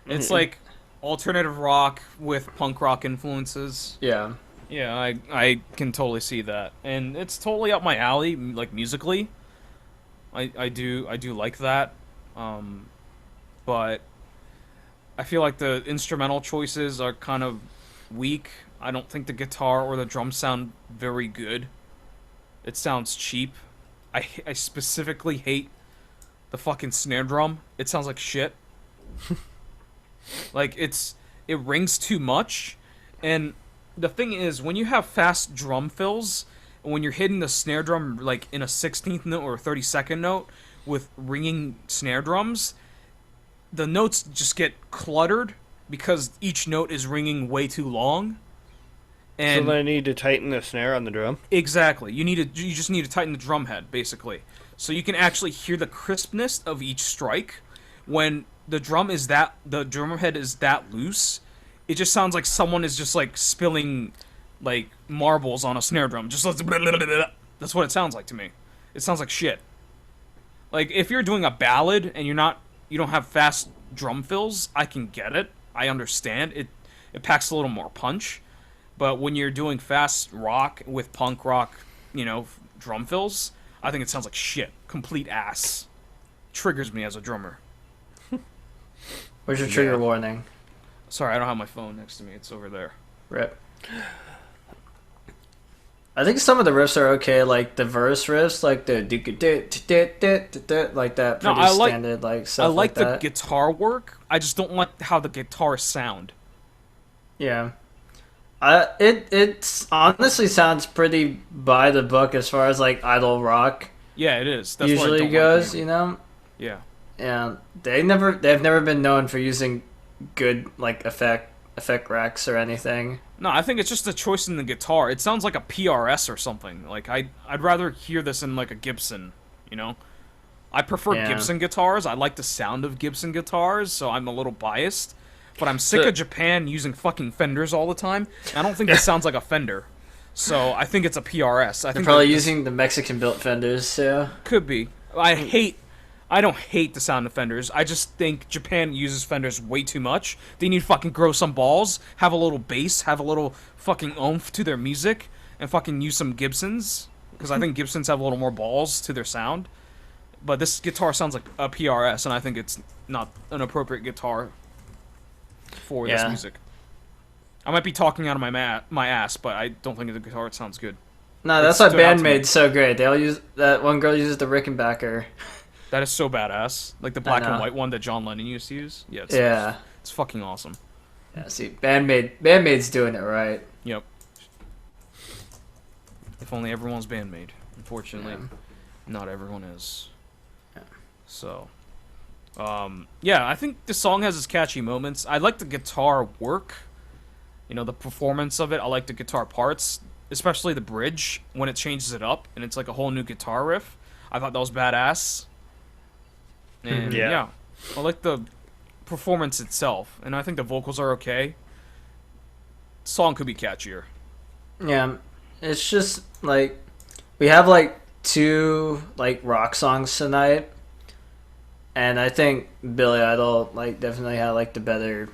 A: It's like alternative rock with punk rock influences.
C: Yeah,
A: Yeah, I can totally see that, and it's totally up my alley, like musically. I do like that, but I feel like the instrumental choices are kind of weak. I don't think the guitar or the drums sound very good. It sounds cheap. I specifically hate the fucking snare drum. It sounds like shit. Like it rings too much, and the thing is, when you have fast drum fills, and when you're hitting the snare drum like in a 16th note or a 32nd note with ringing snare drums, the notes just get cluttered because each note is ringing way too long. And
B: So they need to tighten the snare on the drum.
A: exactly, you just need to tighten the drum head basically, so you can actually hear the crispness of each strike. When the drum head is that loose, it just sounds like someone is just like spilling like marbles on a snare drum. Just that's what it sounds like to me. It sounds like shit. Like if you're doing a ballad and you don't have fast drum fills, I can get it. I understand it. It packs a little more punch. But when you're doing fast rock with punk rock, drum fills, I think it sounds like shit. Complete ass. Triggers me as a drummer.
C: where's your trigger warning?
A: Sorry, I don't have my phone next to me. It's over there.
C: Rip. I think some of the riffs are okay, like the verse riffs, like the like that
A: No,
C: pretty
A: I like-
C: standard like stuff
A: I like the
C: that.
A: guitar work. I just don't like how the guitars sound.
C: Yeah. It honestly sounds pretty by the book as far as like idol rock
A: Yeah, it is. That's what I
C: usually
A: don't
C: goes,
A: like, maybe.
C: you know?
A: Yeah.
C: And they've never been known for using good like effect racks or anything.
A: No, I think it's just a choice in the guitar. It sounds like a PRS or something. Like I'd rather hear this in like a Gibson, I prefer
C: Yeah.
A: Gibson guitars. I like the sound of Gibson guitars, so I'm a little biased. But I'm sick
C: So-
A: of Japan using fucking Fenders all the time. I don't think it sounds like a Fender. So I think it's a PRS. I
C: They're
A: think
C: probably
A: that-
C: using the Mexican built Fenders too.
A: Could be. I don't hate the sound of Fenders. I just think Japan uses Fenders way too much. They need to fucking grow some balls, have a little bass, have a little fucking oomph to their music, and fucking use some Gibsons. Because I think Gibsons have a little more balls to their sound. But this guitar sounds like a PRS, and I think it's not an appropriate guitar for this
C: Yeah.
A: music. I might be talking out of my ass, but I don't think the guitar sounds good.
C: No,
A: It
C: that's why
A: stood out to me.
C: Bandmaid's so great. They all use that one girl uses the Rickenbacker.
A: That is so badass. Like the black and
C: know.
A: white one that John Lennon used to use. Yeah,
C: Yeah.
A: it's fucking awesome.
C: Yeah, see, Bandmaid's doing it right.
A: Yep. If only everyone's Bandmaid. Unfortunately,
C: Yeah.
A: not everyone is.
C: Yeah.
A: So, yeah, I think the song has its catchy moments. I like the guitar work. The performance of it. I like the guitar parts, especially the bridge when it changes it up and it's like a whole new guitar riff. I thought that was badass. And
B: Yeah.
A: yeah, I like the performance itself, and I think the vocals are okay. Song could be catchier.
C: Yeah, it's just like we have like two like rock songs tonight, and I think Billy Idol like definitely had like the better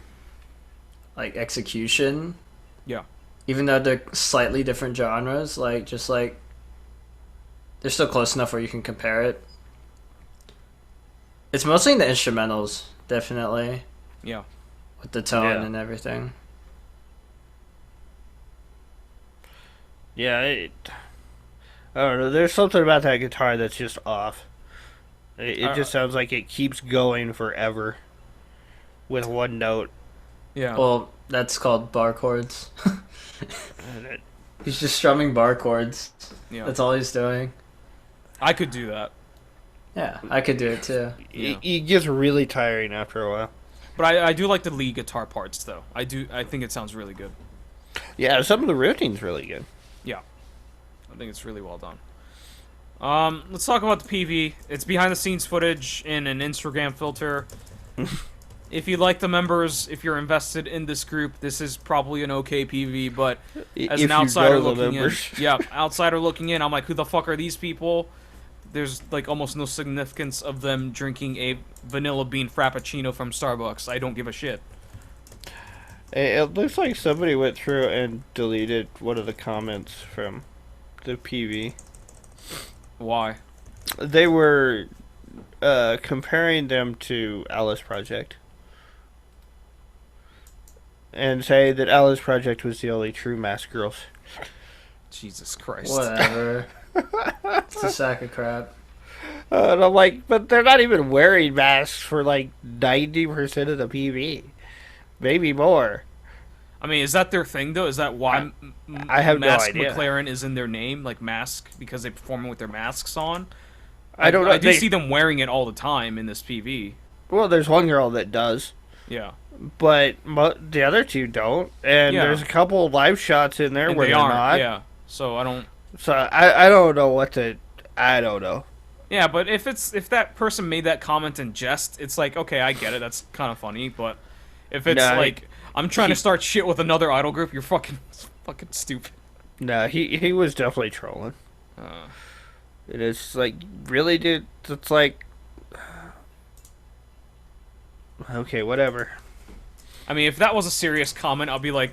C: like execution.
A: Yeah.
C: Even though they're slightly different genres, like just like they're still close enough where you can compare it. It's mostly in the instrumentals, definitely,
A: Yeah.
C: with the tone
B: Yeah.
C: and everything.
B: Yeah, I don't know. There's something about that guitar that's just off. It just sounds like it keeps going forever with one note.
A: Yeah.
C: Well, that's called bar chords.
B: And it,
C: He's just strumming bar chords.
A: Yeah.
C: That's all he's doing.
A: I could do that.
C: Yeah, I could do it too.
A: Yeah.
B: it gets really tiring after a while.
A: But I do like the lead guitar parts though. I think it sounds really good.
B: Yeah, some of the riffing's really good.
A: I think it's really well done. Let's talk about the PV. It's behind the scenes footage in an Instagram filter. If you like the members, if you're invested in this group, this is probably an okay PV. But as
B: If
A: an
B: you
A: outsider
B: know the
A: looking in,
B: members.
A: yeah, outsider looking in, I'm like, who the fuck are these people? There's like almost no significance of them drinking a vanilla bean frappuccino from Starbucks. I don't give a shit.
B: It looks like somebody went through and deleted one of the comments from the PV.
A: Why?
B: They were comparing them to Alice Project. And say that Alice Project was the only true mask girls.
A: Jesus Christ.
C: Whatever. It's a sack of crap.
B: And I'm like, but they're not even wearing masks for like 90% of the PV. Maybe more.
A: I mean, is that their thing though? Is that why
B: I have no
A: Mask
B: idea.
A: McLaren is in their name, like mask, because they perform with their masks on?
B: I don't know.
A: I do see them wearing it all the time in this PV.
B: Well, there's one girl that does.
A: Yeah.
B: But the other two don't. And
A: Yeah.
B: there's a couple live shots in there
A: And
B: where
A: they
B: they're
A: aren't.
B: not.
A: Yeah. So I don't.
B: So I don't know what to. I don't know.
A: Yeah, but if that person made that comment in jest, it's like, okay, I get it. That's kind of funny. But if it's
B: No,
A: like I'm trying to start shit with another idol group, you're fucking stupid.
B: No, he was definitely trolling. It is like, really, dude? It's like, okay, whatever.
A: I mean, if that was a serious comment, I'll be like,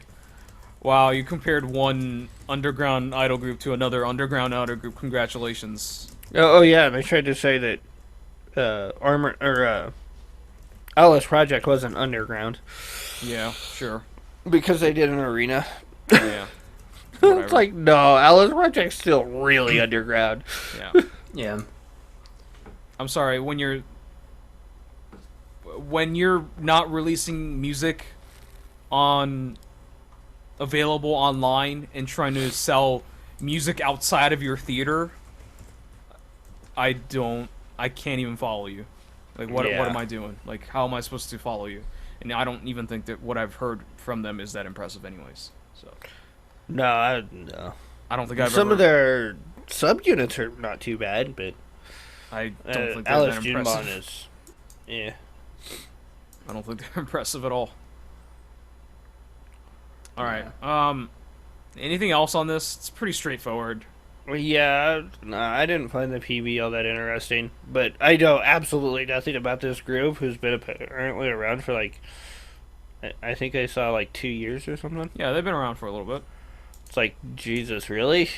A: wow, you compared one underground idol group to another underground idol group. Congratulations.
B: Oh yeah, and they tried to say that Alice Project wasn't underground
A: Yeah, sure.
B: because they did an arena.
A: Yeah.
B: It's
A: Whatever.
B: like, no, Alice Project's still really underground.
A: Yeah.
C: Yeah.
A: I'm sorry, when you're not releasing music on available online and trying to sell music outside of your theater, I can't even follow you. Like what
B: Yeah.
A: am I doing? Like how am I supposed to follow you? And I don't even think that what I've heard from them is that impressive anyways. So
B: No.
A: I don't think I've
B: Some
A: ever
B: of their subunits are not too bad, but
A: I don't think they're
B: Alice
A: that impressive.
B: Junebon is, yeah.
A: I don't think they're impressive at all. All right. Anything else on this? It's pretty straightforward.
B: Well, yeah, no, I didn't find the PV all that interesting, but I know absolutely nothing about this group who's been apparently around for like, I think I saw like 2 years or something.
A: Yeah, they've been around for a little bit.
B: It's like, Jesus, really?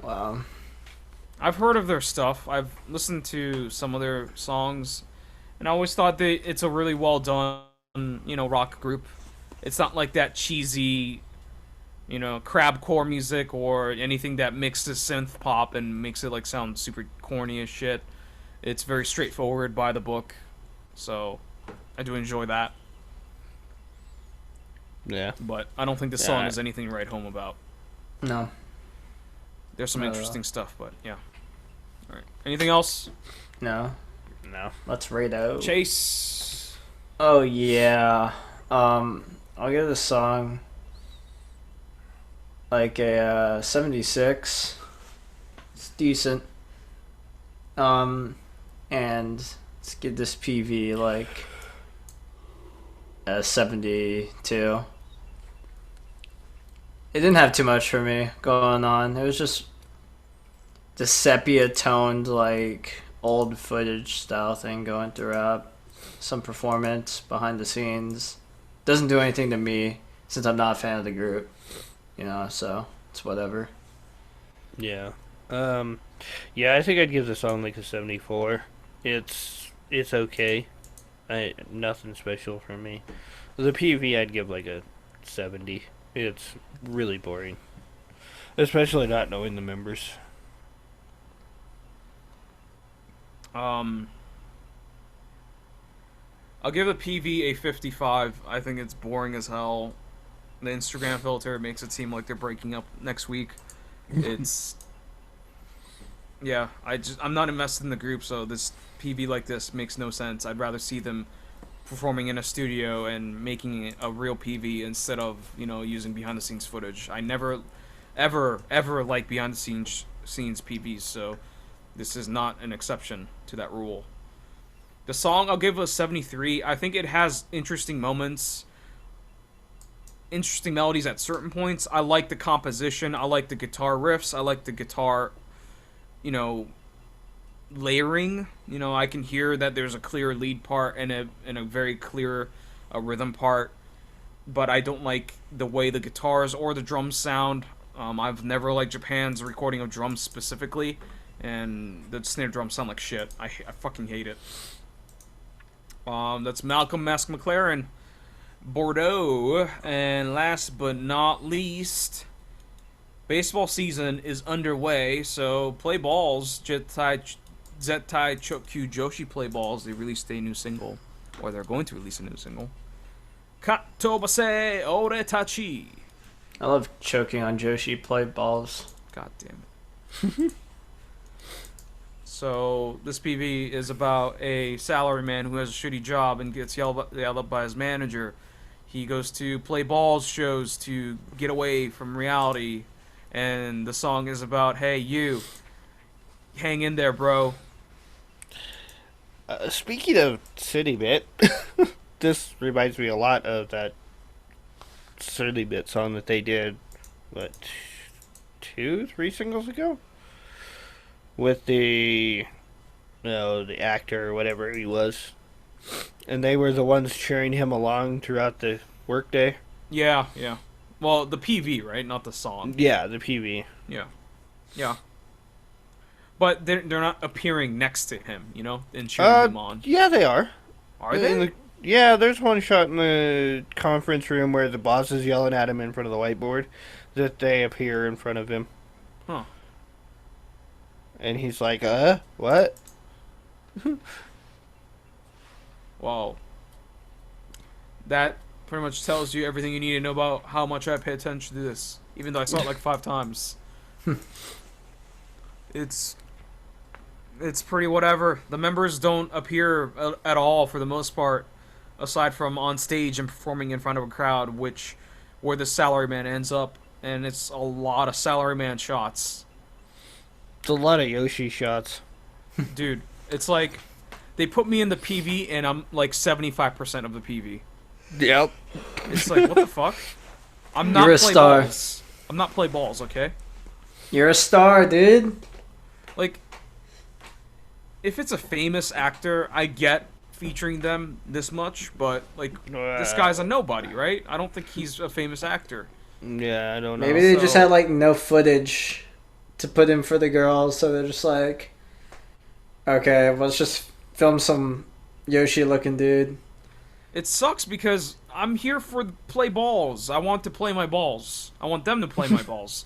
C: Wow.
A: I've heard of their stuff. I've listened to some of their songs, and I always thought it's a really well done, rock group. It's not like that cheesy, crabcore music or anything that mixes synth pop and makes it like sound super corny as shit. It's very straightforward by the book, so I do enjoy that.
B: Yeah.
A: But I don't think the song
B: Yeah.
A: is anything to write home about.
C: No.
A: There's some
C: No.
A: interesting stuff, but yeah. All right. Anything else?
C: No.
B: No.
C: Let's rate out.
A: Chase.
C: Oh yeah. I'll give this song like a 76. It's decent. And let's give this PV like a 72. It didn't have too much for me going on. It was just the sepia toned like old footage style thing going throughout. Some performance behind the scenes. Doesn't do anything to me since I'm not a fan of the group. So it's whatever.
B: Yeah. Yeah, I think I'd give the song like a 74. It's okay. Nothing special for me. The PV I'd give like a 70. It's really boring. Especially not knowing the members.
A: I'll give the PV a 55. I think it's boring as hell. The Instagram filter makes it seem like they're breaking up next week. It's yeah, I'm not invested in the group, so this PV like this makes no sense. I'd rather see them performing in a studio and making a real PV instead of, using behind the scenes footage. I never ever like behind the scenes PVs, so this is not an exception to that rule. The song, I'll give a 73. I think it has interesting moments, interesting melodies at certain points. I like the composition. I like the guitar riffs. I like the guitar, you know, layering. You know, I can hear that there's a clear lead part and a very clear rhythm part. But I don't like the way the guitars or the drums sound. I've never liked Japan's recording of drums specifically, and the snare drums sound like shit. I fucking hate it. That's Malcolm Mask McLaren, Bordeaux, and last but not least, baseball season is underway. So play balls, Zettai Chokkyuu Joshi Playballs. They released a new single, or they're going to release a new single. Katobase Ore Tachi.
C: I love choking on Joshi Playballs.
A: God damn it. So this PV is about a salaryman who has a shitty job and gets yelled up by his manager. He goes to play balls shows to get away from reality, and the song is about, hey, you, hang in there, bro.
B: Speaking of City Bit, this reminds me a lot of that City Bit song that they did, what, 2-3 singles ago? With the, the actor or whatever he was. And they were the ones cheering him along throughout the workday.
A: Yeah. Well, the PV, right? Not the song.
B: Yeah, the PV.
A: Yeah. But they're not appearing next to him, you know, and cheering him on.
B: Yeah, they are.
A: Are they?
B: Yeah, there's one shot in the conference room where the boss is yelling at him in front of the whiteboard that they appear in front of him.
A: Huh.
B: And he's like, what?
A: Wow. That pretty much tells you everything you need to know about how much I pay attention to this, even though I saw it like 5 times. It's pretty whatever. The members don't appear at all for the most part, aside from on stage and performing in front of a crowd, where the salaryman ends up, and it's a lot of salaryman shots.
B: It's a lot of Yoshi shots.
A: Dude, it's like they put me in the PV and I'm like 75% of the PV.
B: Yep.
A: It's like, what the fuck? I'm not
C: You're a
A: play
C: star.
A: balls. I'm not play balls, okay?
C: You're a star, dude.
A: Like, if it's a famous actor, I get featuring them this much, but like this guy's a nobody, right? I don't think he's a famous actor.
B: Yeah, I don't know.
C: Maybe they just had like no footage to put in for the girls, so they're just like, okay, let's just film some Yoshi looking dude.
A: It sucks because I'm here for play balls. I want to play my balls. I want them to play my balls.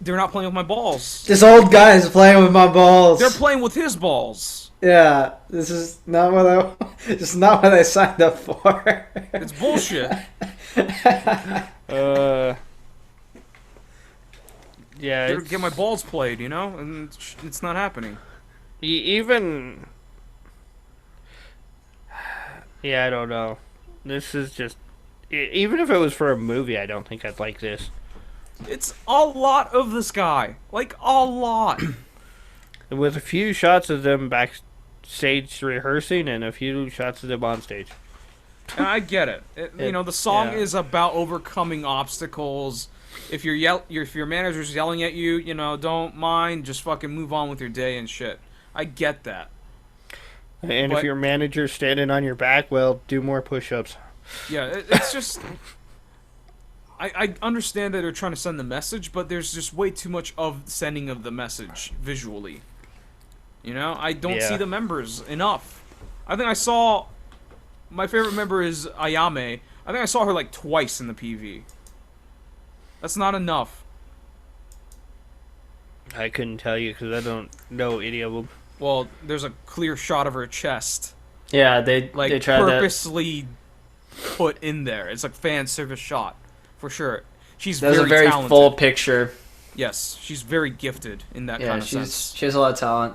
A: They're not playing with my balls.
C: This old guy is playing with my balls.
A: They're playing with his balls.
C: Yeah, this is not what this is not what I signed up for.
A: It's bullshit.
B: Yeah,
A: Get my balls played, you know, and it's not happening.
B: Even. Yeah, I don't know. This is just. Even if it was for a movie, I don't think I'd like this.
A: It's a lot of this guy. Like, a lot.
B: With a few shots of them backstage rehearsing and a few shots of them on stage.
A: And I get it. You know, the song is about overcoming obstacles. If your manager's yelling at you, you know, don't mind. Just fucking move on with your day and shit. I get that.
B: And if your manager's standing on your back, well, do more push-ups.
A: Yeah, it's just... I understand that they're trying to send the message, but there's just way too much of sending of the message visually. You know? I don't see the members enough. I think I saw... My favorite member is Ayame. I think I saw her like twice in the PV. That's not enough.
B: I couldn't tell you because I don't know any of them.
A: Well, there's a clear shot of her chest.
C: Yeah, they
A: Like,
C: tried
A: purposely put in there. It's like fan service shot. For sure. She's
C: that. That was
A: very
C: a very
A: talented.
C: full picture.
A: Yes, she's very gifted in that kind of sense.
C: She has a lot of talent.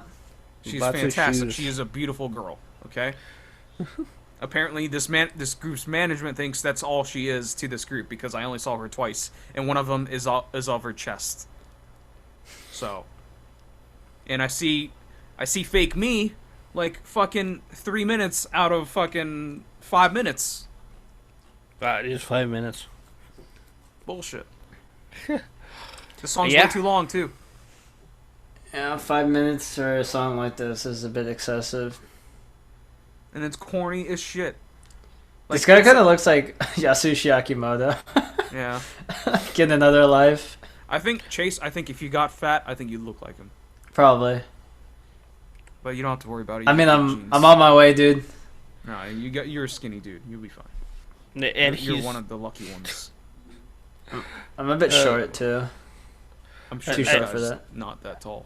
A: She's
B: Lots of
A: fantastic.
B: shoes.
A: She is a beautiful girl. Okay. Apparently, this group's management thinks that's all she is to this group because I only saw her twice, and one of them is of her chest. So, and I see I see fake me like fucking 3 minutes out of fucking 5 minutes.
B: It is 5 minutes.
A: Bullshit. The song's
B: Yeah.
A: way too long too.
C: Yeah, 5 minutes for a song like this is a bit excessive.
A: And it's corny as shit.
C: This guy kind of looks like Yasushi Akimoto.
A: Yeah.
C: Get another life.
A: I think Chase. I think if you got fat, I think you'd look like him.
C: Probably.
A: But you don't have to worry about it.
C: I mean,
A: You
C: I'm
A: got genes.
C: on my way, dude.
A: No, you're a skinny dude. You'll be fine.
B: And
A: You're one of the lucky ones.
C: I'm a bit short too.
A: I'm sure
C: Too
A: this
C: short
A: guy's
C: for that.
A: not that tall.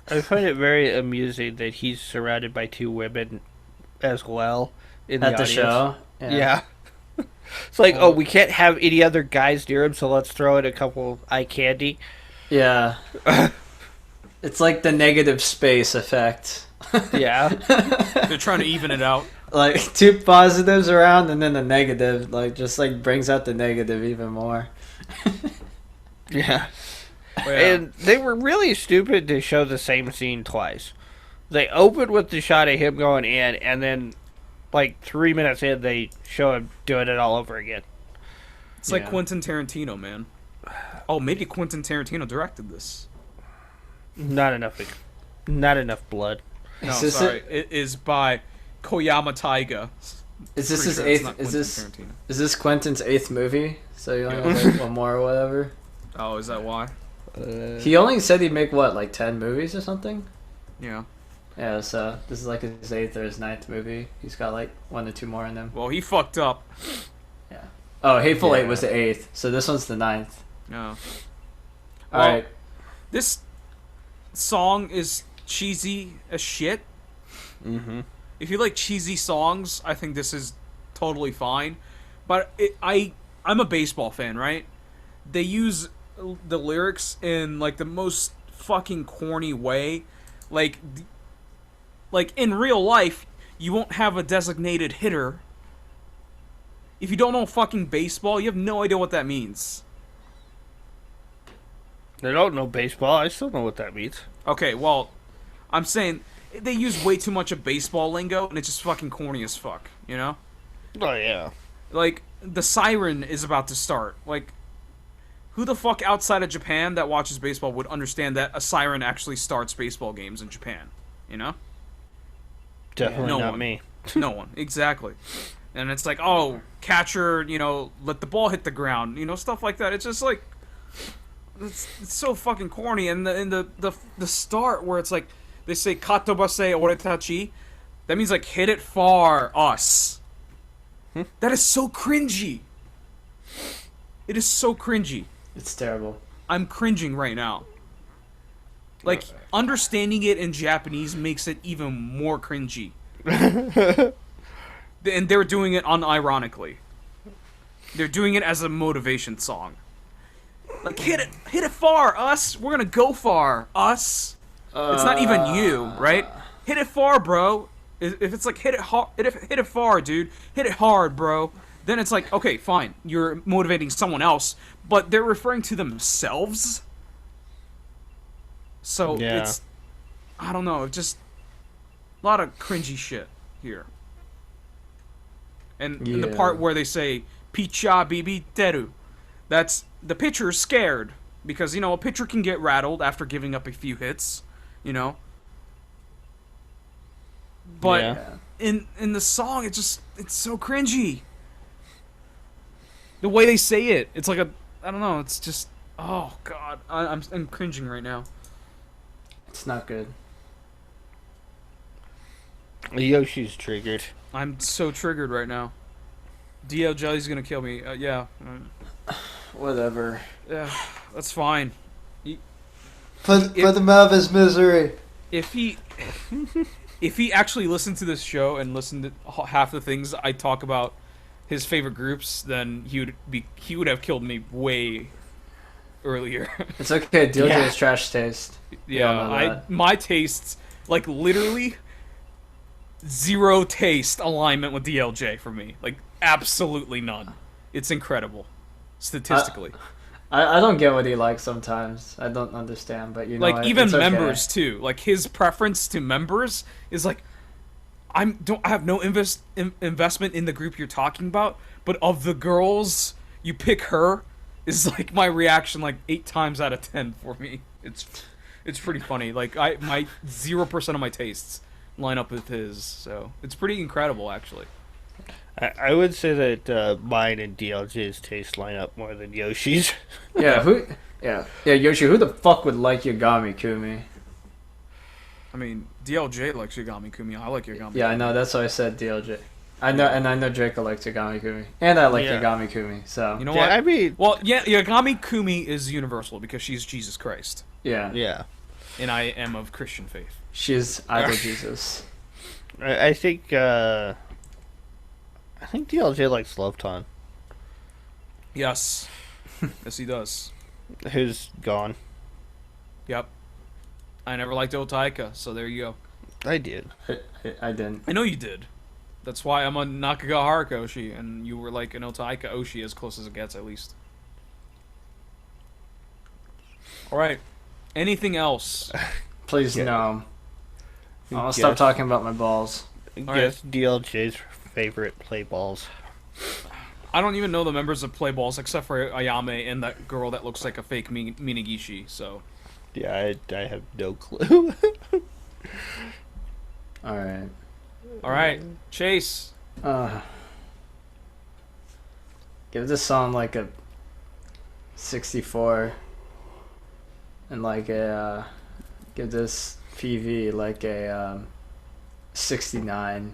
B: I find it very amusing that he's surrounded by 2 women as well in
C: At the
B: audience.
C: show.
B: Yeah. It's like, oh, we can't have any other guys near him, so let's throw in a couple eye candy.
C: Yeah. It's like the negative space effect.
B: Yeah.
A: They're trying to even it out.
C: Like 2 positives around and then the negative, like just like brings out the negative even more.
B: Yeah.
A: But yeah.
B: And they were really stupid to show the same scene twice. They opened with the shot of him going in, and then, like, 3 minutes in, they show him doing it all over again.
A: It's like
C: Yeah.
A: Quentin Tarantino, man. Oh, maybe Quentin Tarantino directed this.
B: Not enough blood.
A: No,
C: Is this
A: sorry. It is by Koyama Taiga.
C: Is this
A: Pretty
C: his
A: sure it's
C: 8th?
A: not
C: Is
A: Quentin
C: this
A: Tarantino.
C: is this Quentin's 8th movie? So you only
A: Yeah.
C: have like 1 more or whatever.
A: Oh, is that why?
C: He only said he'd make what, like 10 movies or something?
A: Yeah.
C: Yeah, so this is like his 8th or his 9th movie. He's got like 1 or 2 more in him.
A: Well, he fucked up.
C: Yeah. Oh, Hateful
B: Yeah.
C: Eight was the 8th, so this one's the 9th.
A: Yeah.
C: All
A: Well,
C: right.
A: This song is cheesy as shit.
B: Mm-hmm.
A: If you like cheesy songs, I think this is totally fine. But I'm a baseball fan, right? They use the lyrics in like the most fucking corny way. Like in real life, you won't have a designated hitter. If you don't know fucking baseball, you have no idea what that means.
B: They don't know baseball. I still know what that means.
A: Okay, well, I'm saying they use way too much of baseball lingo, and it's just fucking corny as fuck, you know?
B: Oh, yeah.
A: Like, the siren is about to start. Like, who the fuck outside of Japan that watches baseball would understand that a siren actually starts baseball games in Japan, you know?
B: Definitely
A: No
B: not
A: one.
B: me.
A: No one, exactly. And it's like, oh, catcher, let the ball hit the ground, stuff like that. It's just like, it's so fucking corny. And the start where it's like, they say katobase oretachi, that means like hit it far, us. That is so cringy. It is so cringy.
C: It's terrible.
A: I'm cringing right now. Like, understanding it in Japanese makes it even more cringy. And they're doing it unironically. They're doing it as a motivation song. Like, hit it far, us. We're gonna go far, us. It's not even you, right? Hit it far, bro. If it's like hit it far, dude. Hit it hard, bro. Then it's like, okay, fine. You're motivating someone else, but they're referring to themselves. So
B: Yeah.
A: it's, I don't know, just a lot of cringy shit here. And in the
C: Yeah.
A: part where they say "Picha bibi teru," that's the pitcher's scared because a pitcher can get rattled after giving up a few hits, But
B: Yeah.
A: in the song, it's so cringy. The way they say it, it's like I don't know. It's just, oh god, I'm cringing right now.
C: It's not good.
B: Yoshi's triggered.
A: I'm so triggered right now. DL Jelly's gonna kill me. Yeah,
C: Whatever.
A: yeah, that's fine.
C: Put him out of his misery.
A: If he actually listened to this show and listened to half the things I talk about his favorite groups, then he would have killed me way earlier.
C: It's okay. Deal
B: Yeah.
C: his trash taste. We all know
A: Yeah,
C: that.
A: my tastes, like, literally zero taste alignment with DLJ for me. Like, absolutely none. It's incredible, statistically.
C: I don't get what he likes sometimes. I don't understand, but you know,
A: Like even
C: it's okay.
A: members too. Like his preference to members is like, I have no investment in the group you're talking about, but of the girls, you pick her. Is like my reaction like 8 times out of 10 for me. It's pretty funny. Like my 0% of my tastes line up with his, so it's pretty incredible actually.
B: I would say that mine and DLJ's taste line up more than Yoshi's.
C: Yeah, Yoshi, who the fuck would like Yagami Kumi?
A: I mean, DLJ likes Yagami Kumi. I like Yagami.
C: Yeah, I know. That's why I said DLJ. I know, and I know Draco likes Yagami Kumi, and I like
B: Yeah.
C: Yagami Kumi. So
A: You know
B: Yeah,
A: what?
B: I mean,
A: Well, yeah, Yagami Kumi is universal because she's Jesus Christ,
C: yeah,
B: yeah.
A: and I am of Christian faith.
C: she's idol Jesus.
B: I think DLJ likes Loveton,
A: Yes, yes, he does.
B: who's gone.
A: Yep. I never liked Otaika, so there you go.
B: I did.
C: I didn't.
A: I know you did. That's why I'm a Nakagawa Haruka Oshi, and you were like an Otaika Oshi as close as it gets, at least. Alright. Anything else?
C: Please
B: Yeah.
C: no. I'll
B: Guess-
C: stop talking about my balls.
B: Guess DLJ's favorite play balls.
A: I don't even know the members of Playballs except for Ayame and that girl that looks like a fake Minagishi, so.
B: Yeah, I have no clue.
C: All right.
A: Alright. Chase.
C: Give this song like a 64, and like a give this PV like a 69.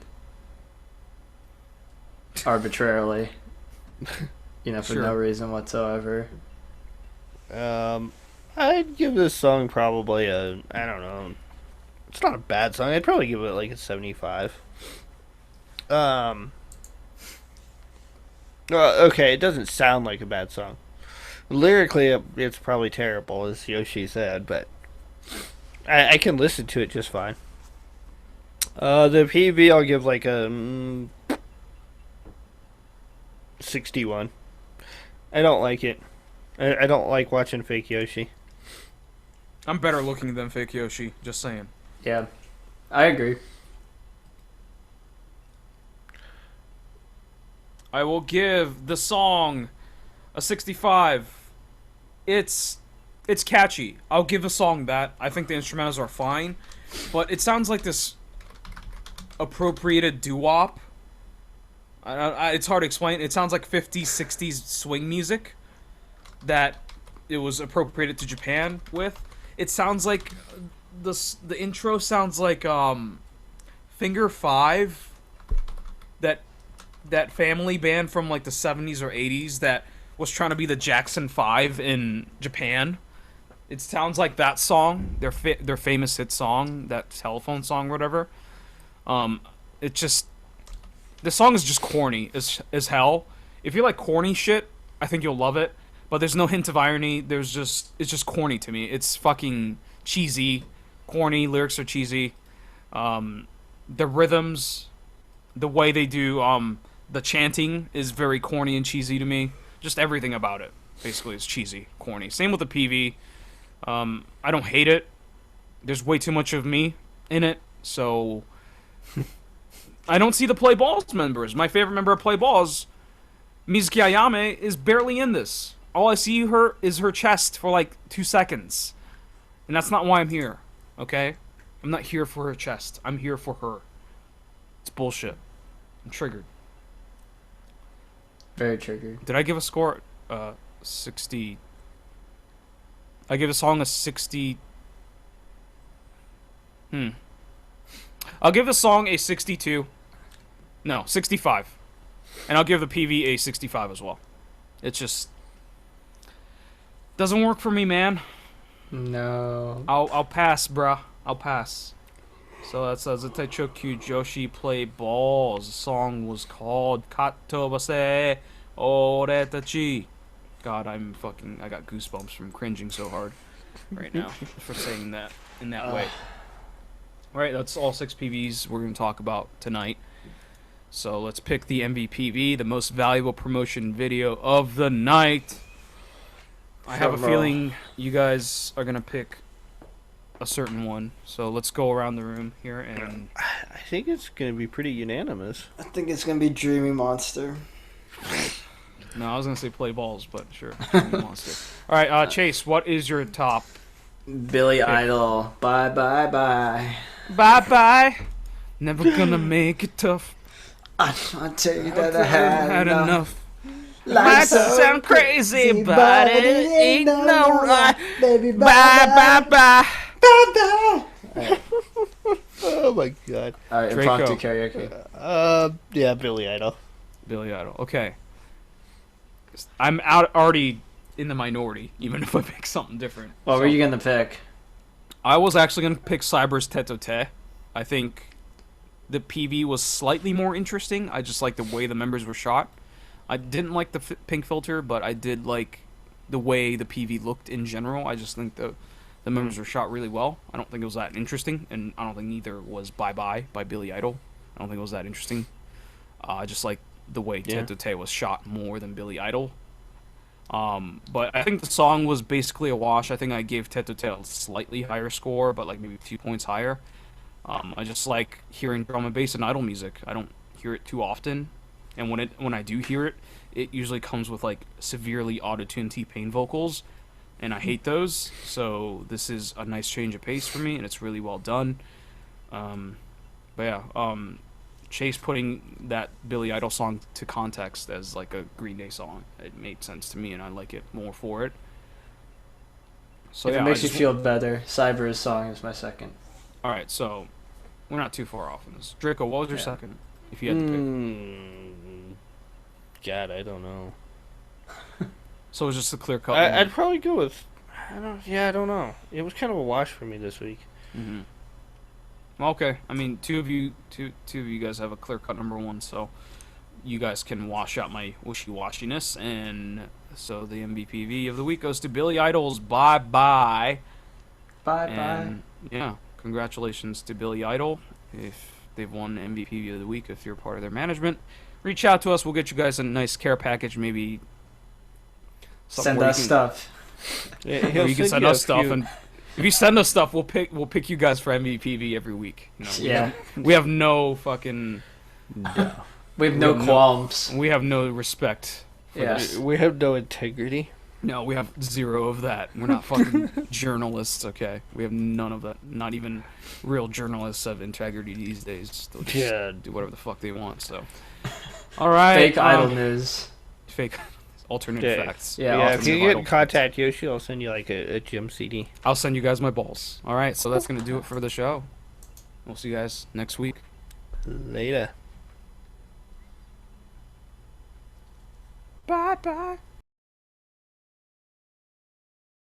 C: Arbitrarily, you know, for
A: Sure.
C: no reason whatsoever.
B: I'd give this song probably a, I don't know. It's not a bad song. I'd probably give it like a 75. Okay, it doesn't sound like a bad song. Lyrically, it's probably terrible, as Yoshi said, but I can listen to it just fine. The PV I'll give like a 61. I don't like it. I don't like watching fake Yoshi.
A: I'm better looking than fake Yoshi, just saying.
C: Yeah, I agree.
A: I will give the song a 65. It's catchy. I'll give the song that. I think the instrumentals are fine, but it sounds like this appropriated doo-wop. It's hard to explain. It sounds like 50s, 60s swing music that it was appropriated to Japan with. It sounds like the intro sounds like Finger 5, that family band from like the 70s or 80s that was trying to be the Jackson 5 in Japan. It sounds like that song, their famous hit song, that telephone song or whatever. It just, the song is just corny as hell. If you like corny shit, I think you'll love it. But there's no hint of irony. It's just corny to me. It's fucking cheesy, corny. Lyrics are cheesy. The rhythms, the way they do the chanting is very corny and cheesy to me. Just everything about it basically is cheesy, corny. Same with the PV. I don't hate it. There's way too much of me in it, so I don't see the Play Balls members. My favorite member of Play Balls, Mizuki Ayame, is barely in this. All I see her is her chest for like 2 seconds. And that's not why I'm here, okay? I'm not here for her chest. I'm here for her. It's bullshit. I'm triggered.
C: Very triggered.
A: Did I give a score 60? I give a song a 60. I'll give the song a 62. No, 65. And I'll give the PV a 65 as well. It's just doesn't work for me, man.
C: No.
A: I'll pass, bruh. I'll pass. So that's Zettai Chokkyuu Joshi Playballs. The song was called Katobase Oretachi. God, I got goosebumps from cringing so hard right now for saying that in that way. Alright, that's all 6 PVs we're going to talk about tonight. So let's pick the MVPV, the most valuable promotion video of the night. I have a
C: Drum roll.
A: feeling you guys are gonna pick a certain one. So let's go around the room here and
B: I think it's gonna be pretty unanimous.
C: I think it's gonna be Dreamy Monster.
A: no, I was gonna say play balls, but sure. Monster. All right, Chase, what is your top?
C: Billy Idol. Bye bye bye.
A: Bye bye. Never gonna make it tough.
C: I tell you that I had enough.
A: Might sound crazy, but it ain't no right.
C: Baby,
A: Bye bye bye.
B: Oh my god.
C: Alright,
A: Draco.
C: impromptu karaoke.
B: Yeah, Billy Idol.
A: Billy Idol. Okay. I'm out already in the minority, even if I pick something different.
C: What
A: So,
C: were you gonna pick?
A: I was actually gonna pick Cyber's Tete. I think the PV was slightly more interesting. I just like the way the members were shot. I didn't like the pink filter, but I did like the way the PV looked in general. I just think the members were shot really well. I don't think it was that interesting, and I don't think neither was Bye Bye by Billy Idol. I don't think it was that interesting. I just like the way Tete was shot more than Billy Idol. But I think the song was basically a wash. I think I gave Tete a slightly higher score, but like maybe 2 points higher. I just like hearing drum and bass and idol music. I don't hear it too often, and when I do hear it, it usually comes with like severely auto-tuned T-Pain vocals, and I hate those. So this is a nice change of pace for me, and it's really well done. But yeah, Chase putting that Billy Idol song to context as like a Green Day song, it made sense to me, and I like it more for it. So
C: If
A: yeah,
C: it makes
A: I
C: you
A: just
C: feel better, Cyber's song is my second.
A: all right, so we're not too far off on this. Draco, what was your
C: Yeah.
A: second? If you had to pick.
B: God, I don't know.
A: So it was just a clear cut.
B: I'd probably go with. I don't know. It was kind of a wash for me this week.
A: Mm-hmm. Okay, I mean, two of you guys have a clear cut number one, so you guys can wash out my wishy-washiness, and so the MVPV of the week goes to Billy Idol's Bye Bye.
C: Bye
A: And yeah, congratulations to Billy Idol if they've won MVP of the week. If you're part of their management, reach out to us. We'll get you guys a nice care package, maybe.
C: Send us stuff.
B: Yeah,
A: Or you can send us stuff, and if you send us stuff, we'll pick you guys for MVPV every week. You know, we have no fucking.
C: We have no qualms.
A: We have no respect.
C: Yes.
B: We have no integrity.
A: No, we have zero of that. We're not fucking journalists, okay? We have none of that. Not even real journalists have integrity these days. They'll just do whatever the fuck they want, so. All right.
C: Fake idol news.
A: Fake alternative facts.
C: Yeah,
B: if you
A: alternative
B: get
A: idol
B: in contact Yoshi, I'll send you like a gym CD.
A: I'll send you guys my balls. All right, so that's going to do it for the show. We'll see you guys next week.
B: Later.
A: Bye-bye.